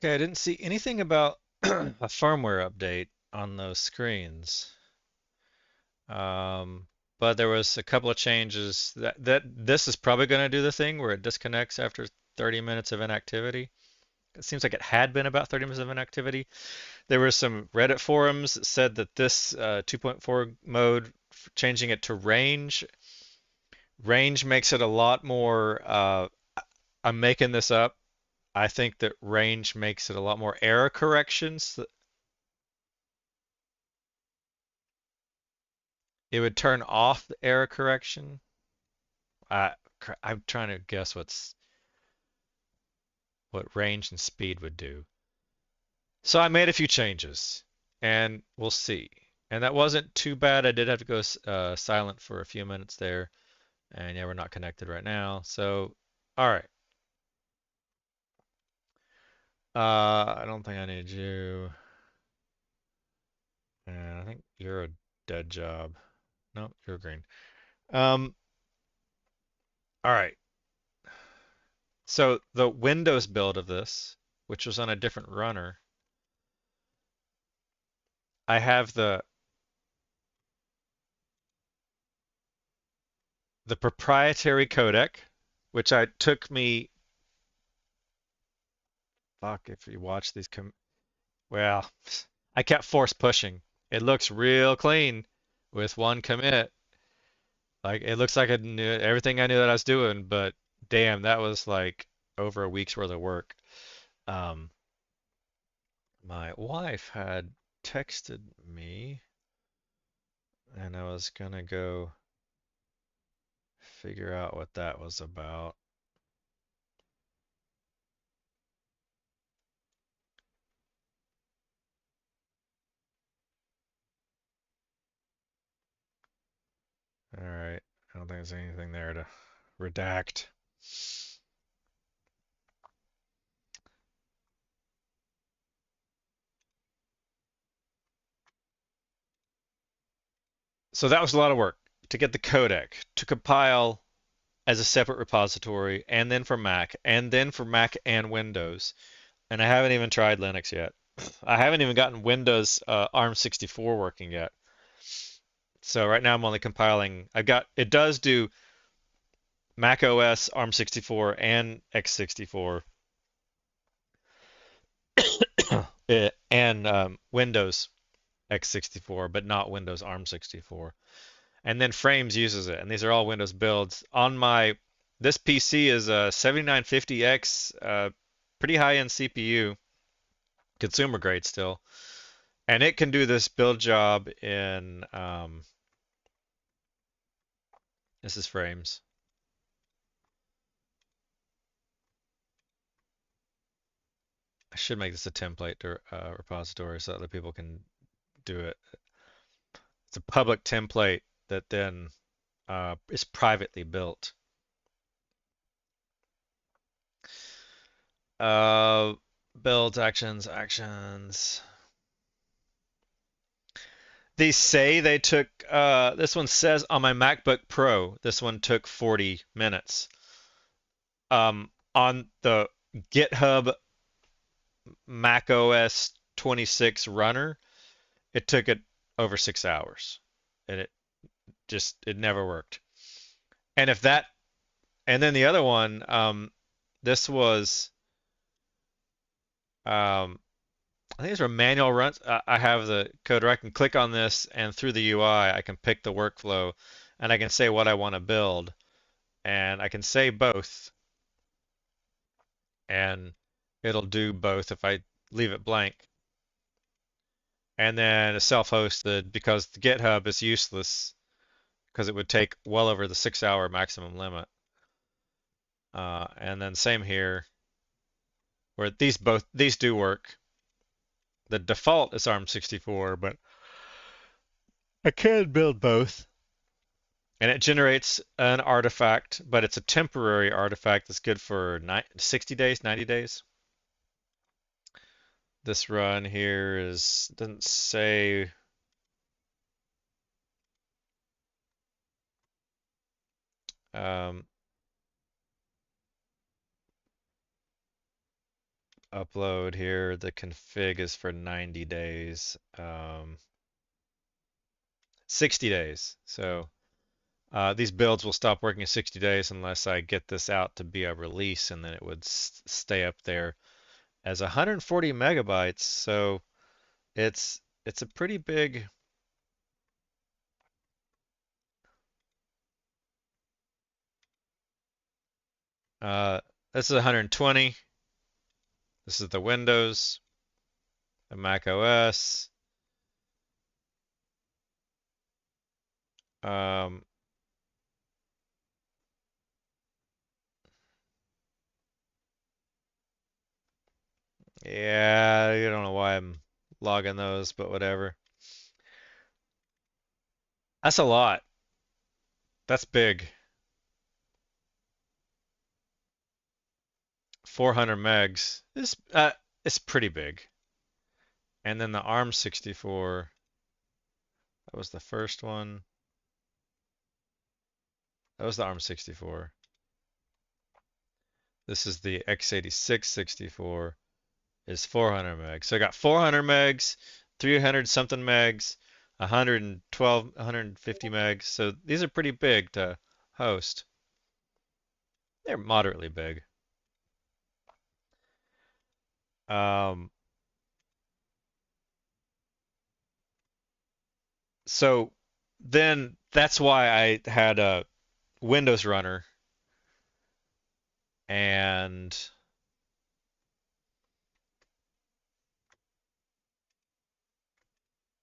Okay, I didn't see anything about a firmware update on those screens. Um, but there was a couple of changes that this is probably going to do the thing where it disconnects after 30 minutes of inactivity. It seems like it had been about 30 minutes of inactivity. There were some Reddit forums that said that this 2.4 mode, changing it to range makes it a lot more. I'm making this up. I think that range makes it a lot more error corrections. It would turn off the error correction. I, I'm trying to guess what range and speed would do. So I made a few changes, and we'll see. And that wasn't too bad. I did have to go silent for a few minutes there, and yeah, we're not connected right now. So, all right. I don't think I need you, and I think you're a dead job. No, you're green. Um, all right. So the Windows build of this, which was on a different runner, I have the proprietary codec, which I took me. Fuck, if you watch these well, I kept force pushing. It looks real clean with one commit. Like it looks like I knew everything I knew that I was doing, but damn, that was like over a week's worth of work. Um, my wife had texted me, and I was gonna go figure out what that was about. All right, I don't think there's anything there to redact. So that was a lot of work to get the codec, to compile as a separate repository, and then for Mac, and then for Mac and Windows. And I haven't even tried Linux yet. I haven't even gotten Windows ARM64 working yet. So right now I'm only compiling. It does do Mac OS ARM64 and x64 and Windows x64, but not Windows ARM64. And then Phraims uses it, and these are all Windows builds. This PC is a 7950X, pretty high-end CPU, consumer grade still, and it can do this build job in this is Phraims. I should make this a template repository so other people can do it. It's a public template that then is privately built. Uh, Builds, actions. They say they took, this one says on my MacBook Pro, this one took 40 minutes. On the GitHub Mac OS 26 runner, it took it over 6 hours. And it never worked. And if that, and then the other one, this was, um, I think these are manual runs. I have the coder. I can click on this, and through the UI, I can pick the workflow, and I can say what I want to build, and I can say both, and it'll do both if I leave it blank. And then self-hosted because the GitHub is useless because it would take well over the 6 hour maximum limit. And then same here, where these do work. The default is ARM64, but I can build both. And it generates an artifact, but it's a temporary artifact that's good for 60 days, 90 days. This run here doesn't say. Um, upload here. The config is for 90 days. 60 days. So these builds will stop working in 60 days unless I get this out to be a release, and then it would stay up there as 140 megabytes. So it's a pretty big. This is 120. This is the Windows, the Mac OS. Um, yeah, I don't know why I'm logging those, but whatever. That's a lot. That's big. 400 megs. It's pretty big. And then the ARM64, that was the first one. That was the ARM64. This is the x86 64 is 400 megs. So I got 400 megs, 300 something megs, 112, 150 megs. So these are pretty big to host. They're moderately big. Um, so then that's why I had a Windows runner, and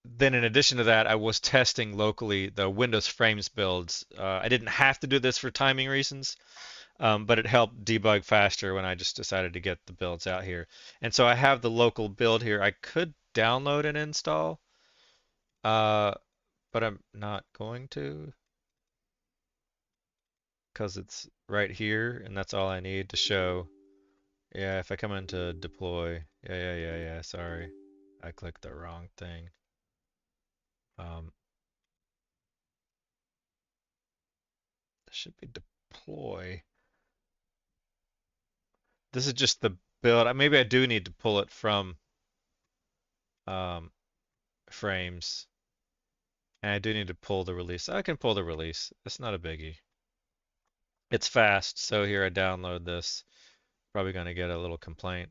then in addition to that, I was testing locally the Windows Phraims builds. I didn't have to do this for timing reasons, but it helped debug faster when I just decided to get the builds out here. And so I have the local build here. I could download and install, uh, but I'm not going to because it's right here, and that's all I need to show. Yeah, if I come into deploy, yeah, sorry. I clicked the wrong thing. Um, this should be deploy. This is just the build. Maybe I do need to pull it from um, Phraims. And I do need to pull the release. I can pull the release. It's not a biggie. It's fast, so here I download this. Probably going to get a little complaint.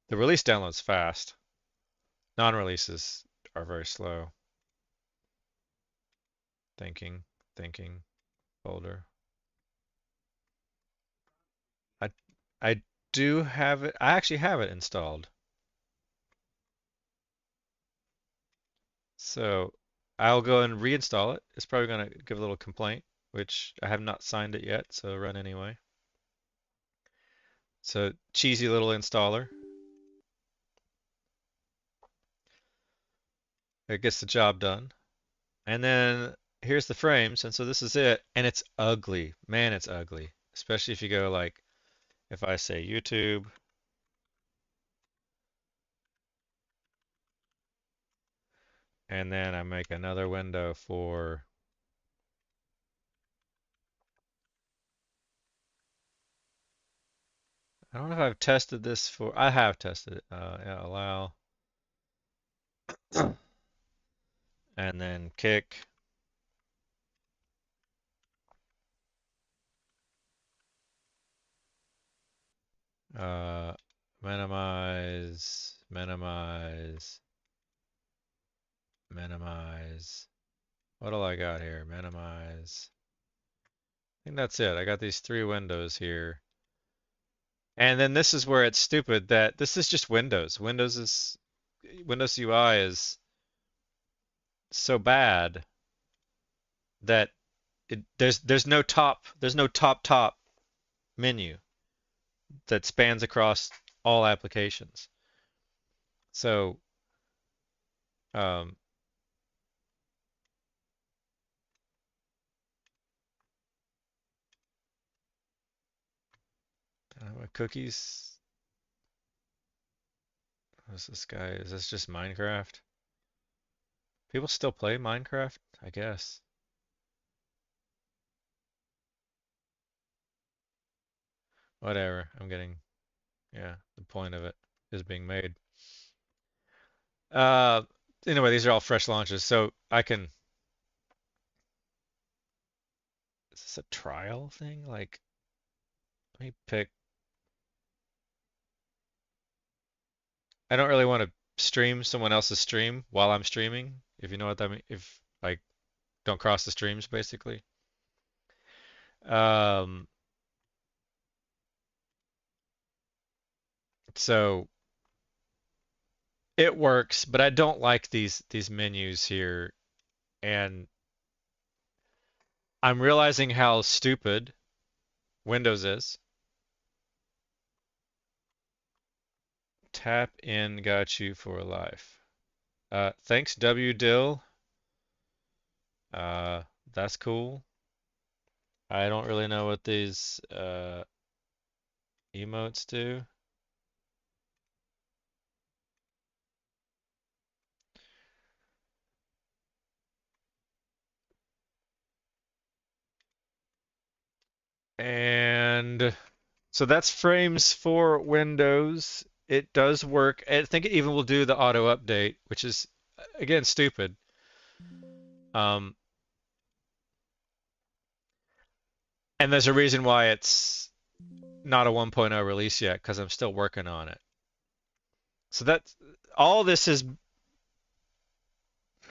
The release download's fast. Non-releases are very slow. Thinking, thinking, folder. I I do have it. I actually have it installed. So I'll go and reinstall it. It's probably going to give a little complaint, which I have not signed it yet, so run anyway. So cheesy little installer. It gets the job done. And then here's the Phraims, and so this is it, and it's ugly. Man, it's ugly. Especially if you go like, if I say YouTube, and then I make another window for, I don't know if I've tested this for, I have tested it. Yeah, allow, and then kick. Uh, minimize, minimize, minimize. What do I got here? Minimize. I think that's it. I got these three windows here. And then this is where it's stupid that this is just Windows. Windows UI is so bad that there's no top menu that spans across all applications. So um, cookies. What's this guy? Is this just Minecraft? People still play Minecraft? I guess. Whatever. I'm getting Yeah, the point of it is being made. Uh, anyway, these are all fresh launches, so I can. Is this a trial thing? Like, let me pick. I don't really want to stream someone else's stream while I'm streaming, if you know what that means. If like, don't cross the streams, basically. Um, so it works, but I don't like these menus here, and I'm realizing how stupid Windows is. Tap in got you for life. Thanks, W Dill. Uh, that's cool. I don't really know what these emotes do. And so that's Phraims for Windows. It does work. I think it even will do the auto update, which is again stupid. Um, and there's a reason why it's not a 1.0 release yet, because I'm still working on it. So that's all this is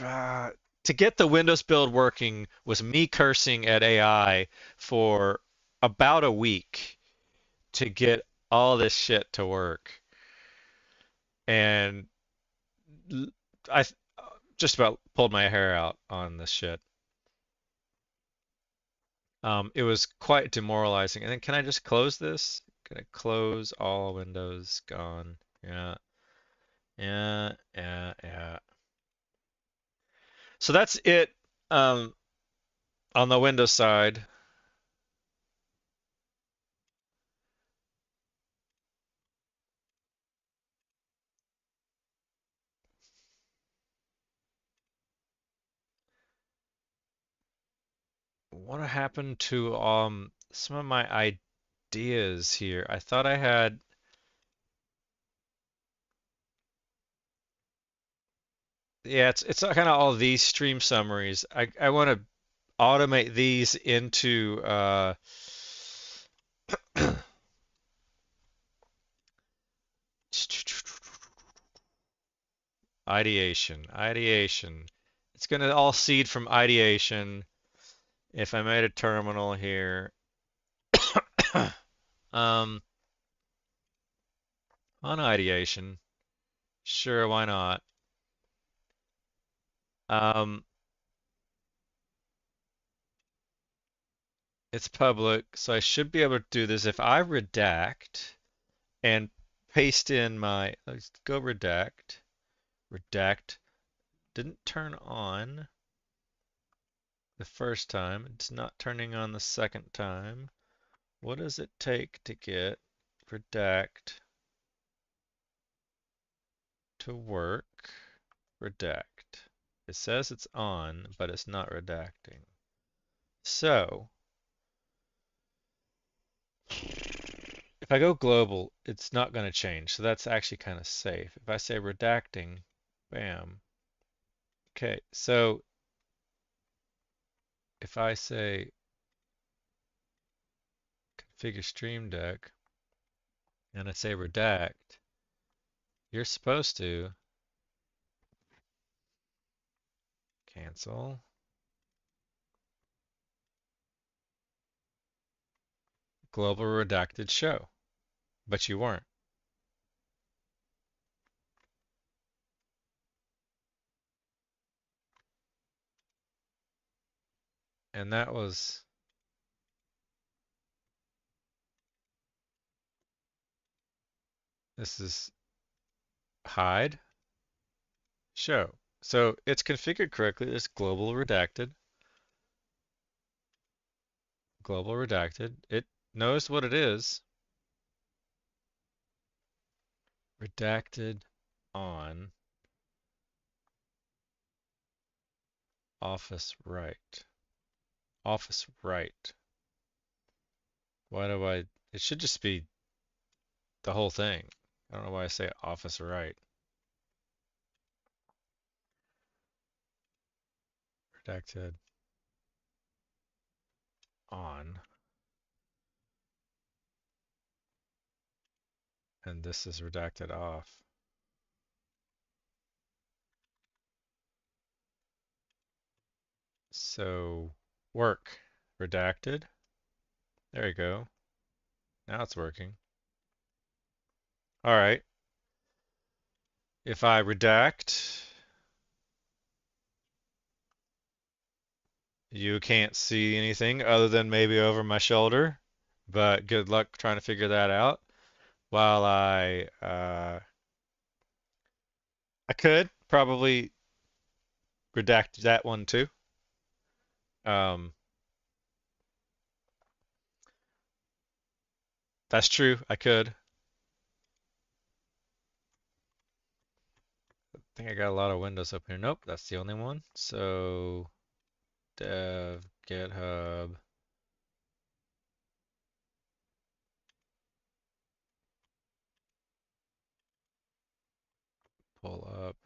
uh, to get the Windows build working was me cursing at AI for about a week to get all this shit to work. And I just about pulled my hair out on this shit. It was quite demoralizing. And then can I just close this? Can I close all windows? Gone. Yeah, yeah. So that's it um, on the Windows side. What happened to some of my ideas here? I thought I had. Yeah, it's kind of all these stream summaries. I want to automate these into ideation. It's gonna all seed from ideation. If I made a terminal here, um, on ideation, sure, why not? Um, it's public, so I should be able to do this. If I redact and paste in my, let's go redact, didn't turn on the first time. It's not turning on the second time. What does it take to get redact to work? Redact. It says it's on, but it's not redacting. So, if I go global, it's not going to change. So that's actually kind of safe. If I say redacting, bam. Okay, so if I say configure stream deck and I say redact, you're supposed to cancel global redacted show, but you weren't. And that was, this is hide show. So it's configured correctly. It's global redacted. It knows what it is. Redacted on office right. Office right. Why do I, it should just be the whole thing. I don't know why I say office right. Redacted on. And this is redacted off. So work redacted. There you go. Now it's working. All right. If I redact, you can't see anything other than maybe over my shoulder, but good luck trying to figure that out. While I could probably redact that one too. Um, that's true. I could. I think I got a lot of windows up here. Nope, that's the only one. So dev GitHub. Pull up.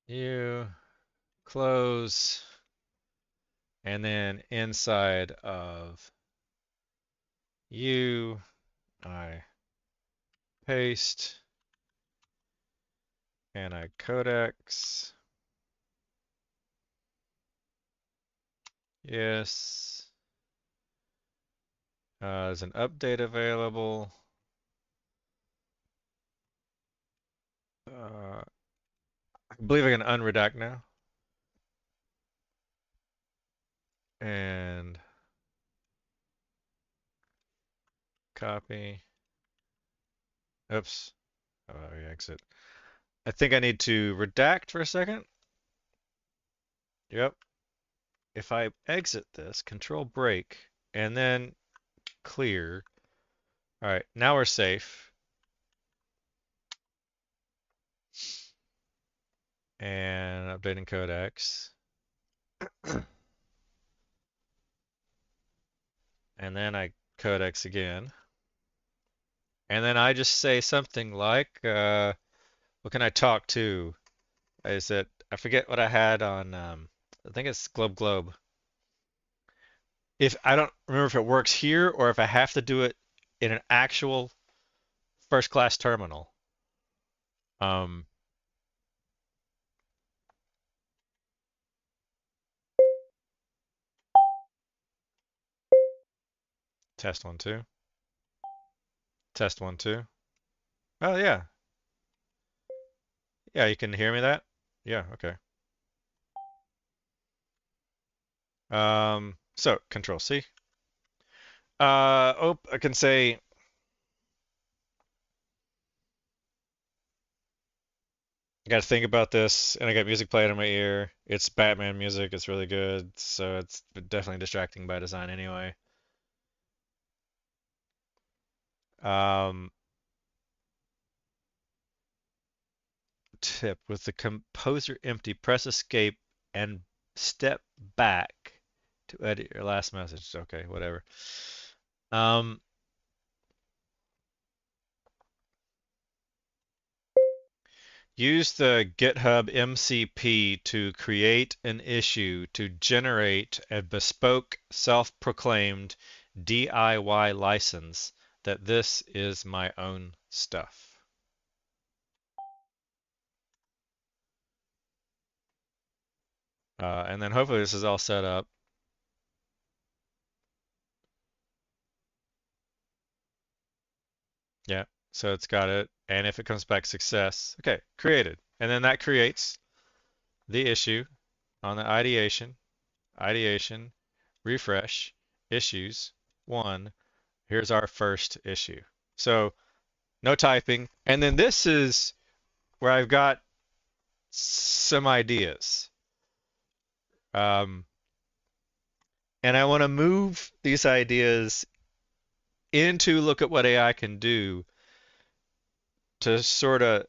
You close. And then inside of you, I paste and I codex. Yes. There's an update available. I believe I can unredact now. And copy. Oops. Oh, exit. I think I need to redact for a second. Yep. If I exit this, control break, and then clear. All right, now we're safe. And updating codex. And then I codex again. And then I just say something like, what can I talk to? Is it, I forget what I had on, I think it's globe. If I don't remember if it works here or if I have to do it in an actual first class terminal. Um, test 1 2. Test 1 2. Oh yeah. Yeah, you can hear me that? Yeah, okay. So control C. Oh, I can say I got to think about this, and I got music playing in my ear. It's Batman music. It's really good, so it's definitely distracting by design anyway. Um, Tip with the composer empty, press escape and step back to edit your last message. Okay, whatever. Um, Use the GitHub MCP to create an issue to generate a bespoke self-proclaimed DIY license that this is my own stuff. And then hopefully this is all set up. Yeah, so it's got it. And if it comes back success, okay, created. And then that creates the issue on the ideation, refresh, issues, 1. Here's our first issue. So no typing. And then this is where I've got some ideas. And I want to move these ideas into look at what AI can do to sort of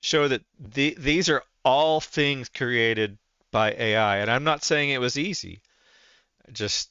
show that these are all things created by AI. And I'm not saying it was easy. Just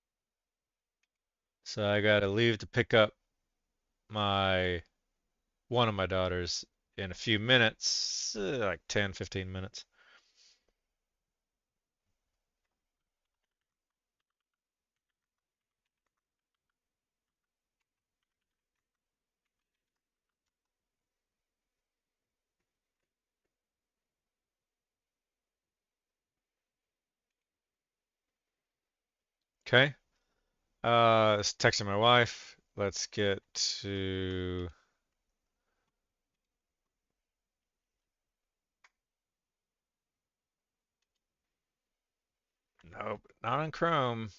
So I gotta leave to pick up one of my daughters in a few minutes, like 10, 15 minutes. Okay. Just texting my wife. Let's get to nope, not on Chrome.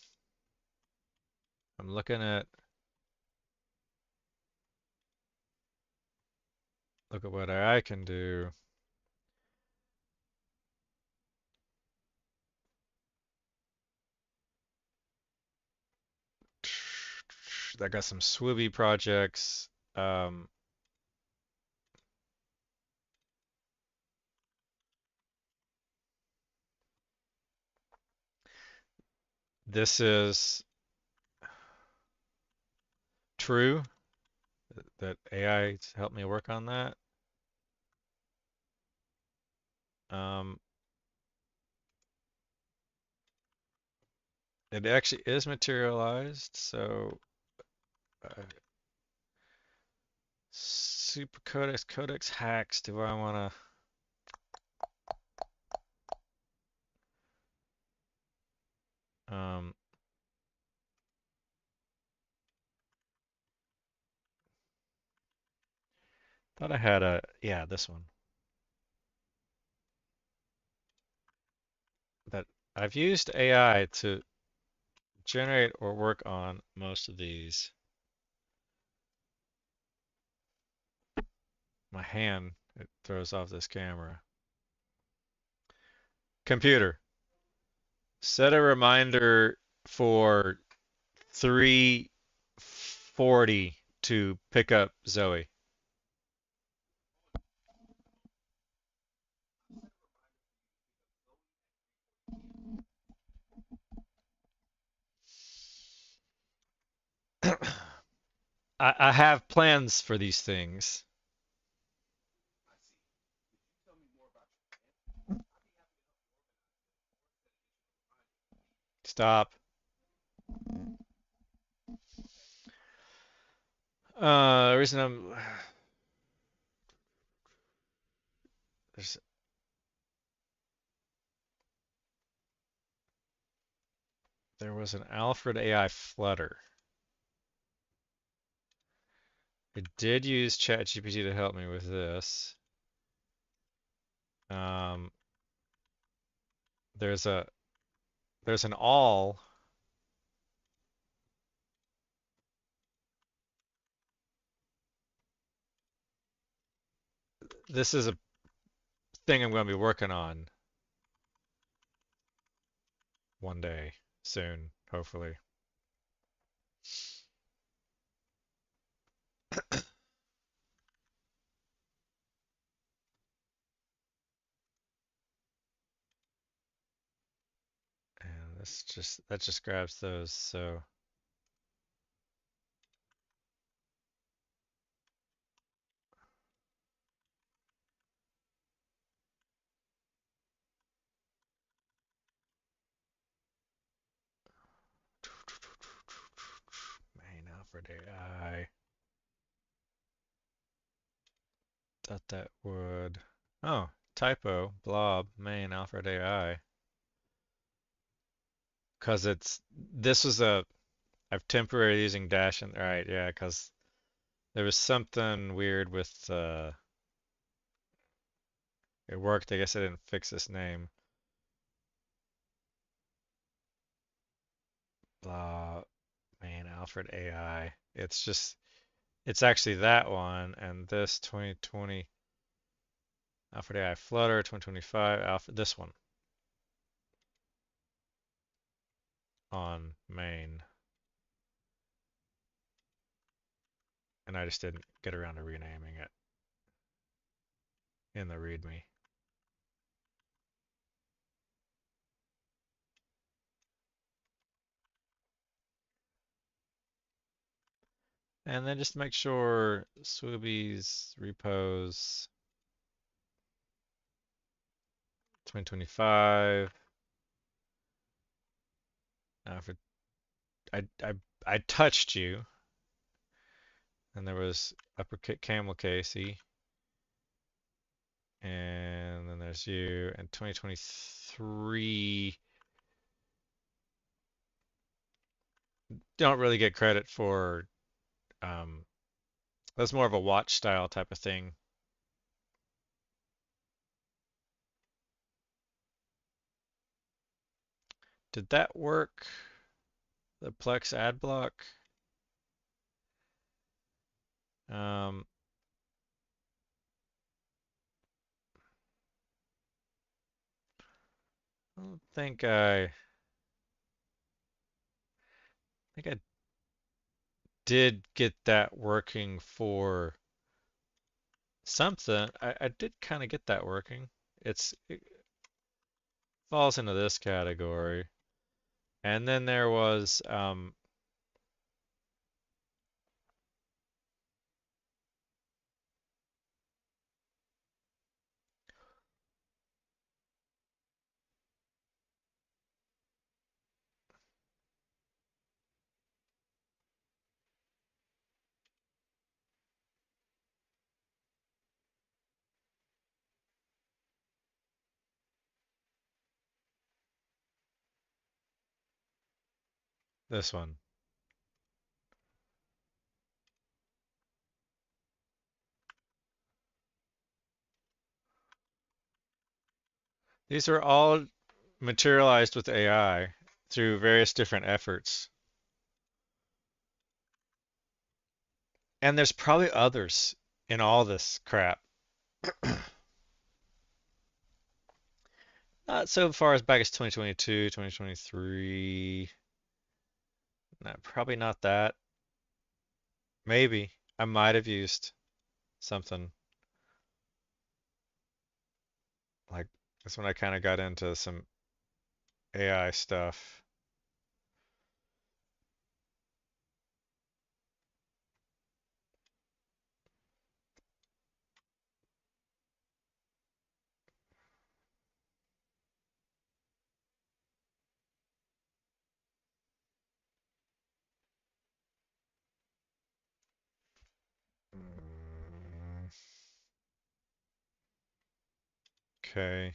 I'm looking at look at what I can do. I got some swwwooby projects. This is true that AI helped me work on that. Um, it actually is materialized, so super codex hacks. Do I want to? Thought I had yeah, this one that I've used AI to generate or work on most of these. My hand, it throws off this camera. Computer, set a reminder for 3:40 to pick up Zoe. I have plans for these things. Stop. The reason there's there was an Alfred AI flutter. I did use ChatGPT to help me with this. Um, there's an all. This is a thing I'm going to be working on one day soon, hopefully. And that just grabs those. So main Alfred AI. Thought that would. Oh, typo. Blob main Alfred AI. Because this was I've temporarily using dash and right, yeah, because there was something weird with it worked. I guess I didn't fix this name. Blah man, Alfred AI. It's actually that one and this 2020 Alfred AI Flutter 2025 Alfred this one on main. And I just didn't get around to renaming it in the README. And then just make sure swwwooby's repos 2025. Now for I touched you, and there was uppercut camel Casey, and then there's you, and 2023 don't really get credit for that's more of a watch style type of thing. Did that work? The Plex ad block? Um, I don't think I did get that working for something. I did kind of get that working. It falls into this category. And then there was this one. These are all materialized with AI through various different efforts. And there's probably others in all this crap. Not so far as back as 2022, 2023. Probably not that. Maybe. I might have used something like that's when I kind of got into some AI stuff. Mm, Okay.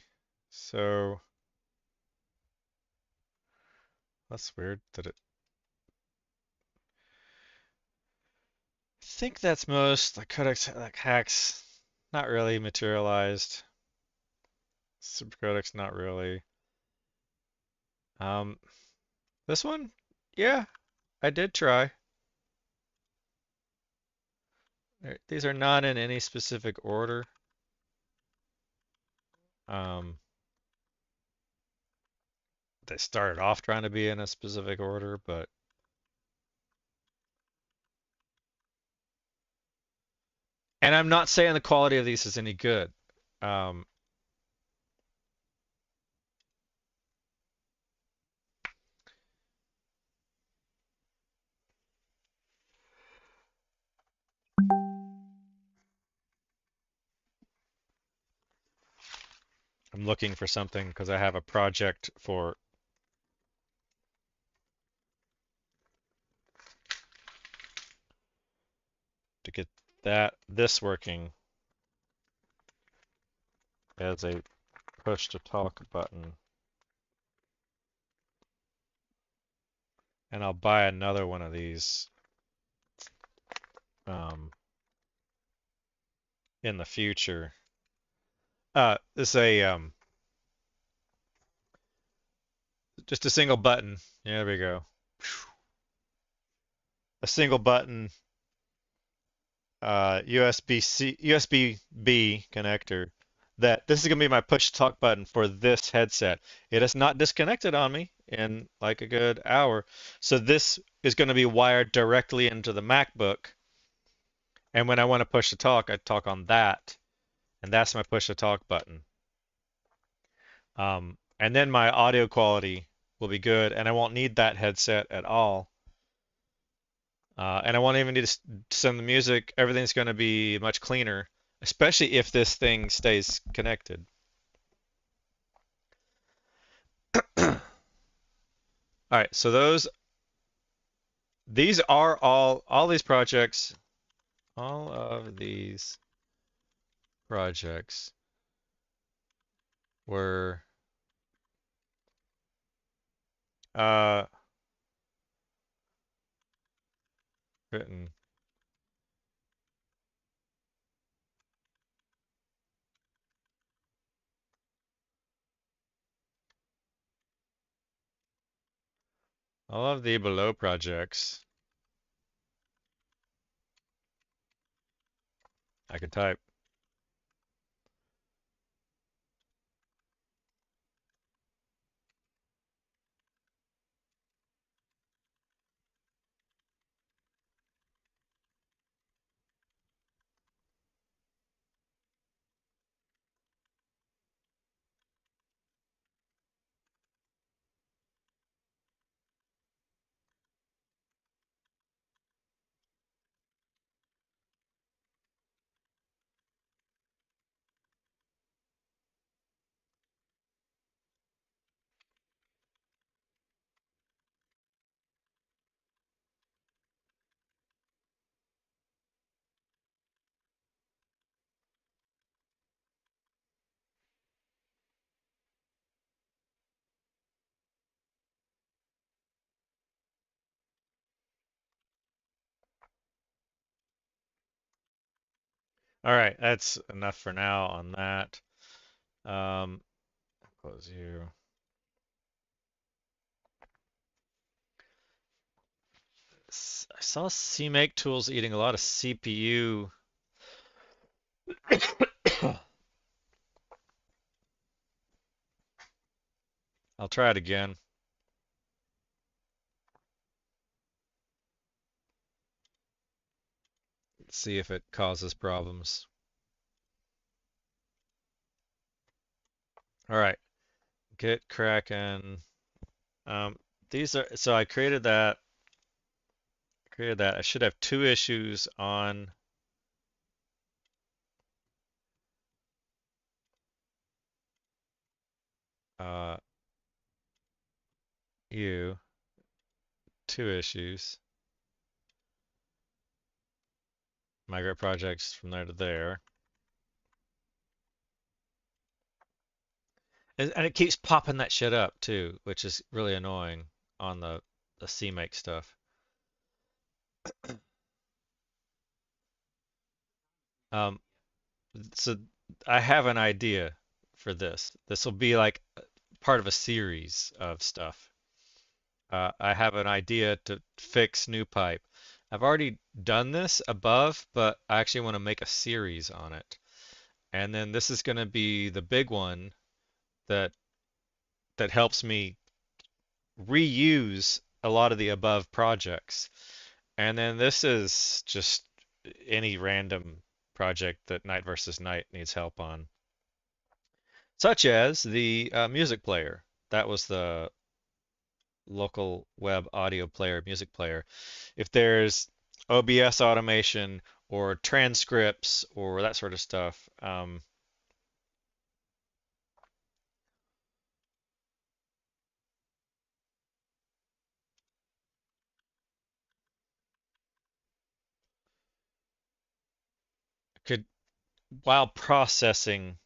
So that's weird that it. I think that's most like codecs like hacks, not really materialized. Supercodecs, not really. Um, this one, yeah, I did try. These are not in any specific order. Um, they started off trying to be in a specific order, but and I'm not saying the quality of these is any good. Um, I'm looking for something because I have a project for to get this working as a push to talk button. And I'll buy another one of these in the future. This is just a single button. Yeah, there we go. A single button USB-B connector. That this is gonna be my push to talk button for this headset. It is not disconnected on me in like a good hour. So this is going to be wired directly into the MacBook. And when I want to push to talk, I talk on that. And that's my push to talk button. And then my audio quality will be good, and I won't need that headset at all. And I won't even need to send the music. Everything's going to be much cleaner, especially if this thing stays connected. All right, so these are all these projects, all of these projects were uh, written. All of the below projects, I can type. All right, that's enough for now on that. Um, close you. I saw CMake tools eating a lot of CPU. I'll try it again. See if it causes problems. All right, get cracking. These are so I created that. I should have two issues on uh, you. Two issues. Migrate projects from there to there. And it keeps popping that shit up too, which is really annoying on the CMake stuff. Um, so I have an idea for this. This will be like part of a series of stuff. I have an idea to fix new pipe. I've already done this above, but I actually want to make a series on it. And then this is going to be the big one that helps me reuse a lot of the above projects. And then this is just any random project that NightVsKnight needs help on, such as the music player. That was the local web audio player, music player. If there's OBS automation or transcripts or that sort of stuff, could while processing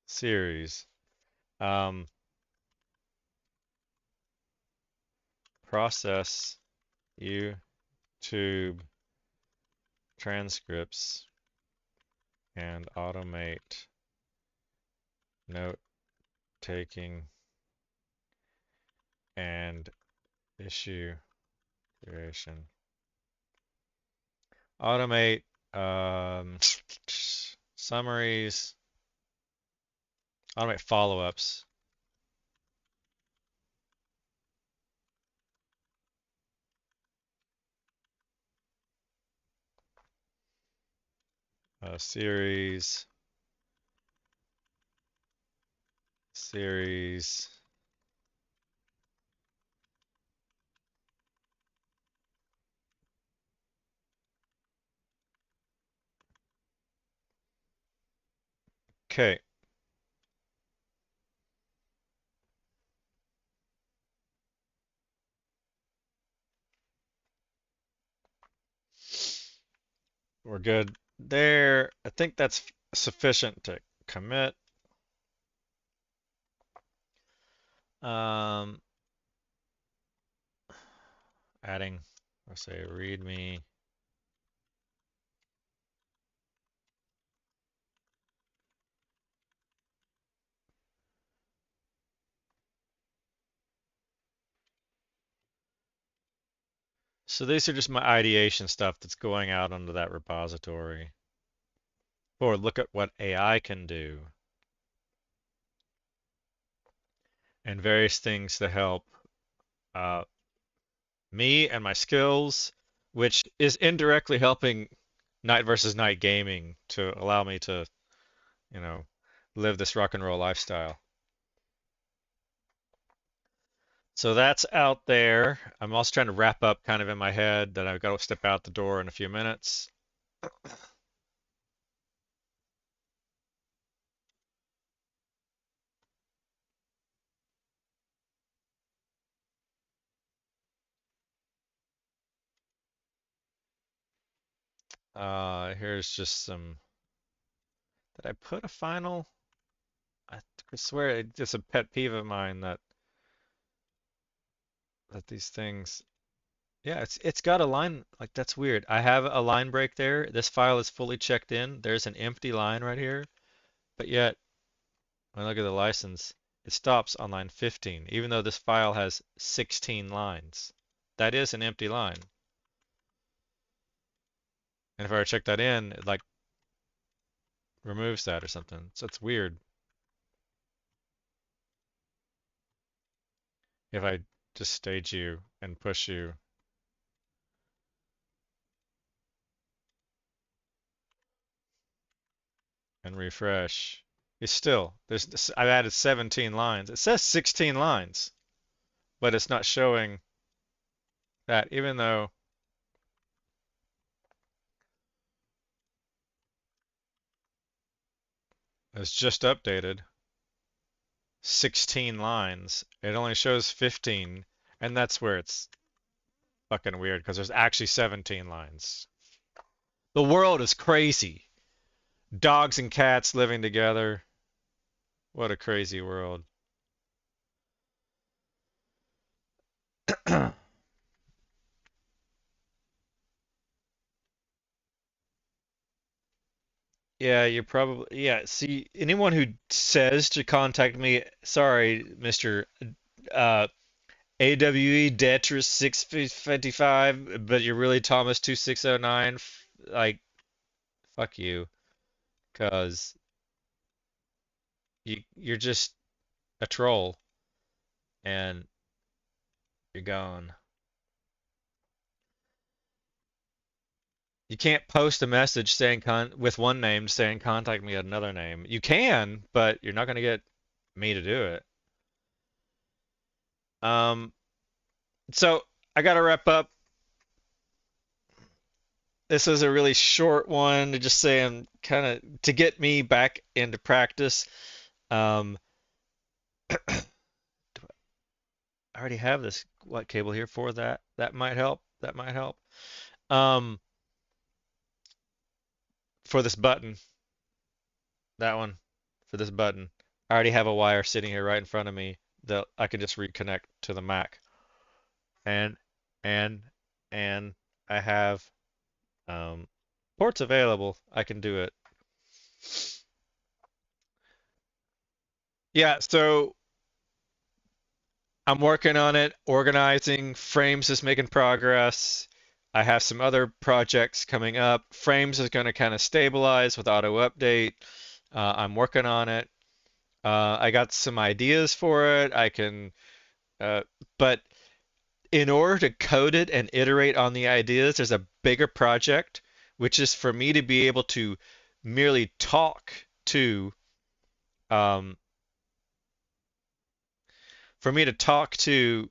series, um, process YouTube transcripts and automate note taking and issue creation. Automate summaries, automate follow-ups. Series series. Okay. We're good there. I think that's sufficient to commit. Um, adding, let's say, readme. So these are just my ideation stuff that's going out onto that repository. Or look at what AI can do. And various things to help uh, me and my skills, which is indirectly helping night versus night gaming to allow me to, you know, live this rock and roll lifestyle. So that's out there. I'm also trying to wrap up kind of in my head that I've got to step out the door in a few minutes. Here's just some. Did I put a final? I could swear it's just a pet peeve of mine that these things. Yeah, it's got a line like that's weird. I have a line break there. This file is fully checked in. There's an empty line right here, but yet when I look at the license, it stops on line 15, even though this file has 16 lines. That is an empty line. And if I were to check that in, it like removes that or something. So it's weird. If I just stage you and push you. And refresh. It's still, I've added 17 lines. It says 16 lines, but it's not showing that even though it's just updated 16 lines, it only shows 15, and that's where it's fucking weird because there's actually 17 lines. The world is crazy. Dogs and cats living together. What a crazy world. Yeah, you're probably, yeah, see, anyone who says to contact me, sorry, Mr. Uh, AWE Detris 655, but you're really Thomas 2609, like, fuck you, because you're just a troll, and you're gone. You can't post a message saying with one name saying contact me at another name. You can, but you're not going to get me to do it. Um, so I got to wrap up. This is a really short one to just say I'm kind of to get me back into practice. Um, I already have this what cable here for that. That might help. That might help. Um, for this button, that one, for this button, I already have a wire sitting here right in front of me that I can just reconnect to the Mac. And and and I have ports available. I can do it. Yeah, so I'm working on it, organizing. Phraims is making progress. I have some other projects coming up. Phraims is going to kind of stabilize with auto update. I'm working on it. I got some ideas for it. Uh, but in order to code it and iterate on the ideas, there's a bigger project, which is for me to be able to merely talk to um, for me to talk to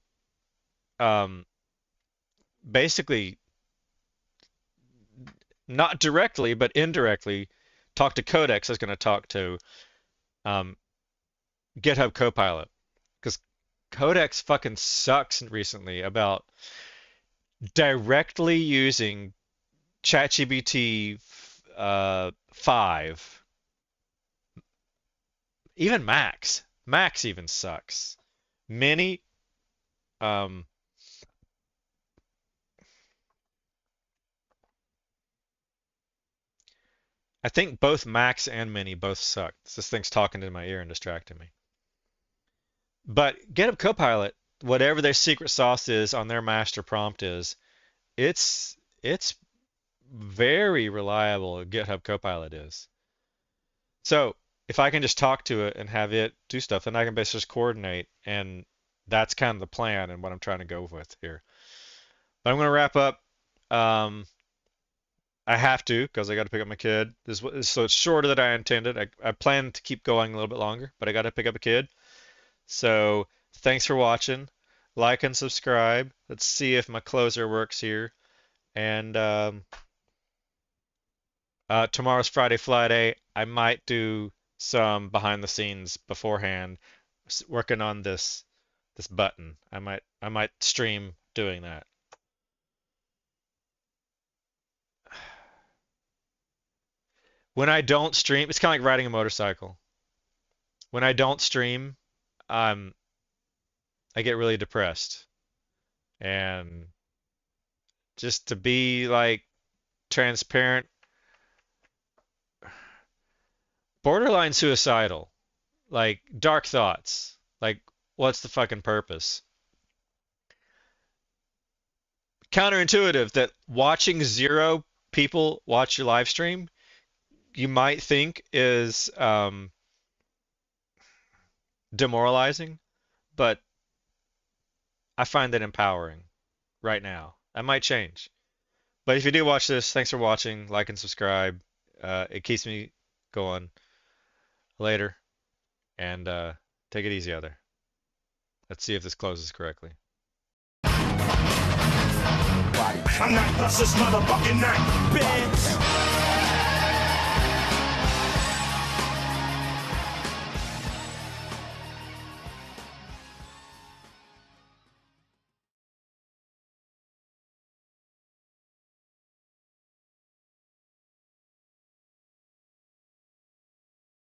basically not directly but indirectly talk to Codex is going to talk to GitHub Copilot, because Codex fucking sucks recently about directly using ChatGPT 5. Even Max. Max even sucks. Mini, I think both Max and Mini both suck. This thing's talking in my ear and distracting me. But GitHub Copilot, whatever their secret sauce is on their master prompt is, it's very reliable. GitHub Copilot is. So if I can just talk to it and have it do stuff, then I can basically just coordinate, and that's kind of the plan and what I'm trying to go with here. But I'm going to wrap up. I have to because I got to pick up my kid. So it's shorter than I intended. I plan to keep going a little bit longer, but I got to pick up a kid. So thanks for watching. Like and subscribe. Let's see if my closer works here. And tomorrow's Friday Friday. I might do some behind the scenes beforehand, working on this button. I might stream doing that. When I don't stream, it's kind of like riding a motorcycle. When I don't stream, I get really depressed. And just to be like transparent, borderline suicidal, like dark thoughts, like what's the fucking purpose? Counterintuitive that watching 0 people watch your live stream, you might think is demoralizing, but I find that empowering right now. That might change. But if you do watch this, thanks for watching. Like and subscribe. It keeps me going later. And take it easy out there. Let's see if this closes correctly. I'm NightVsKnight, motherfucking night, bitch.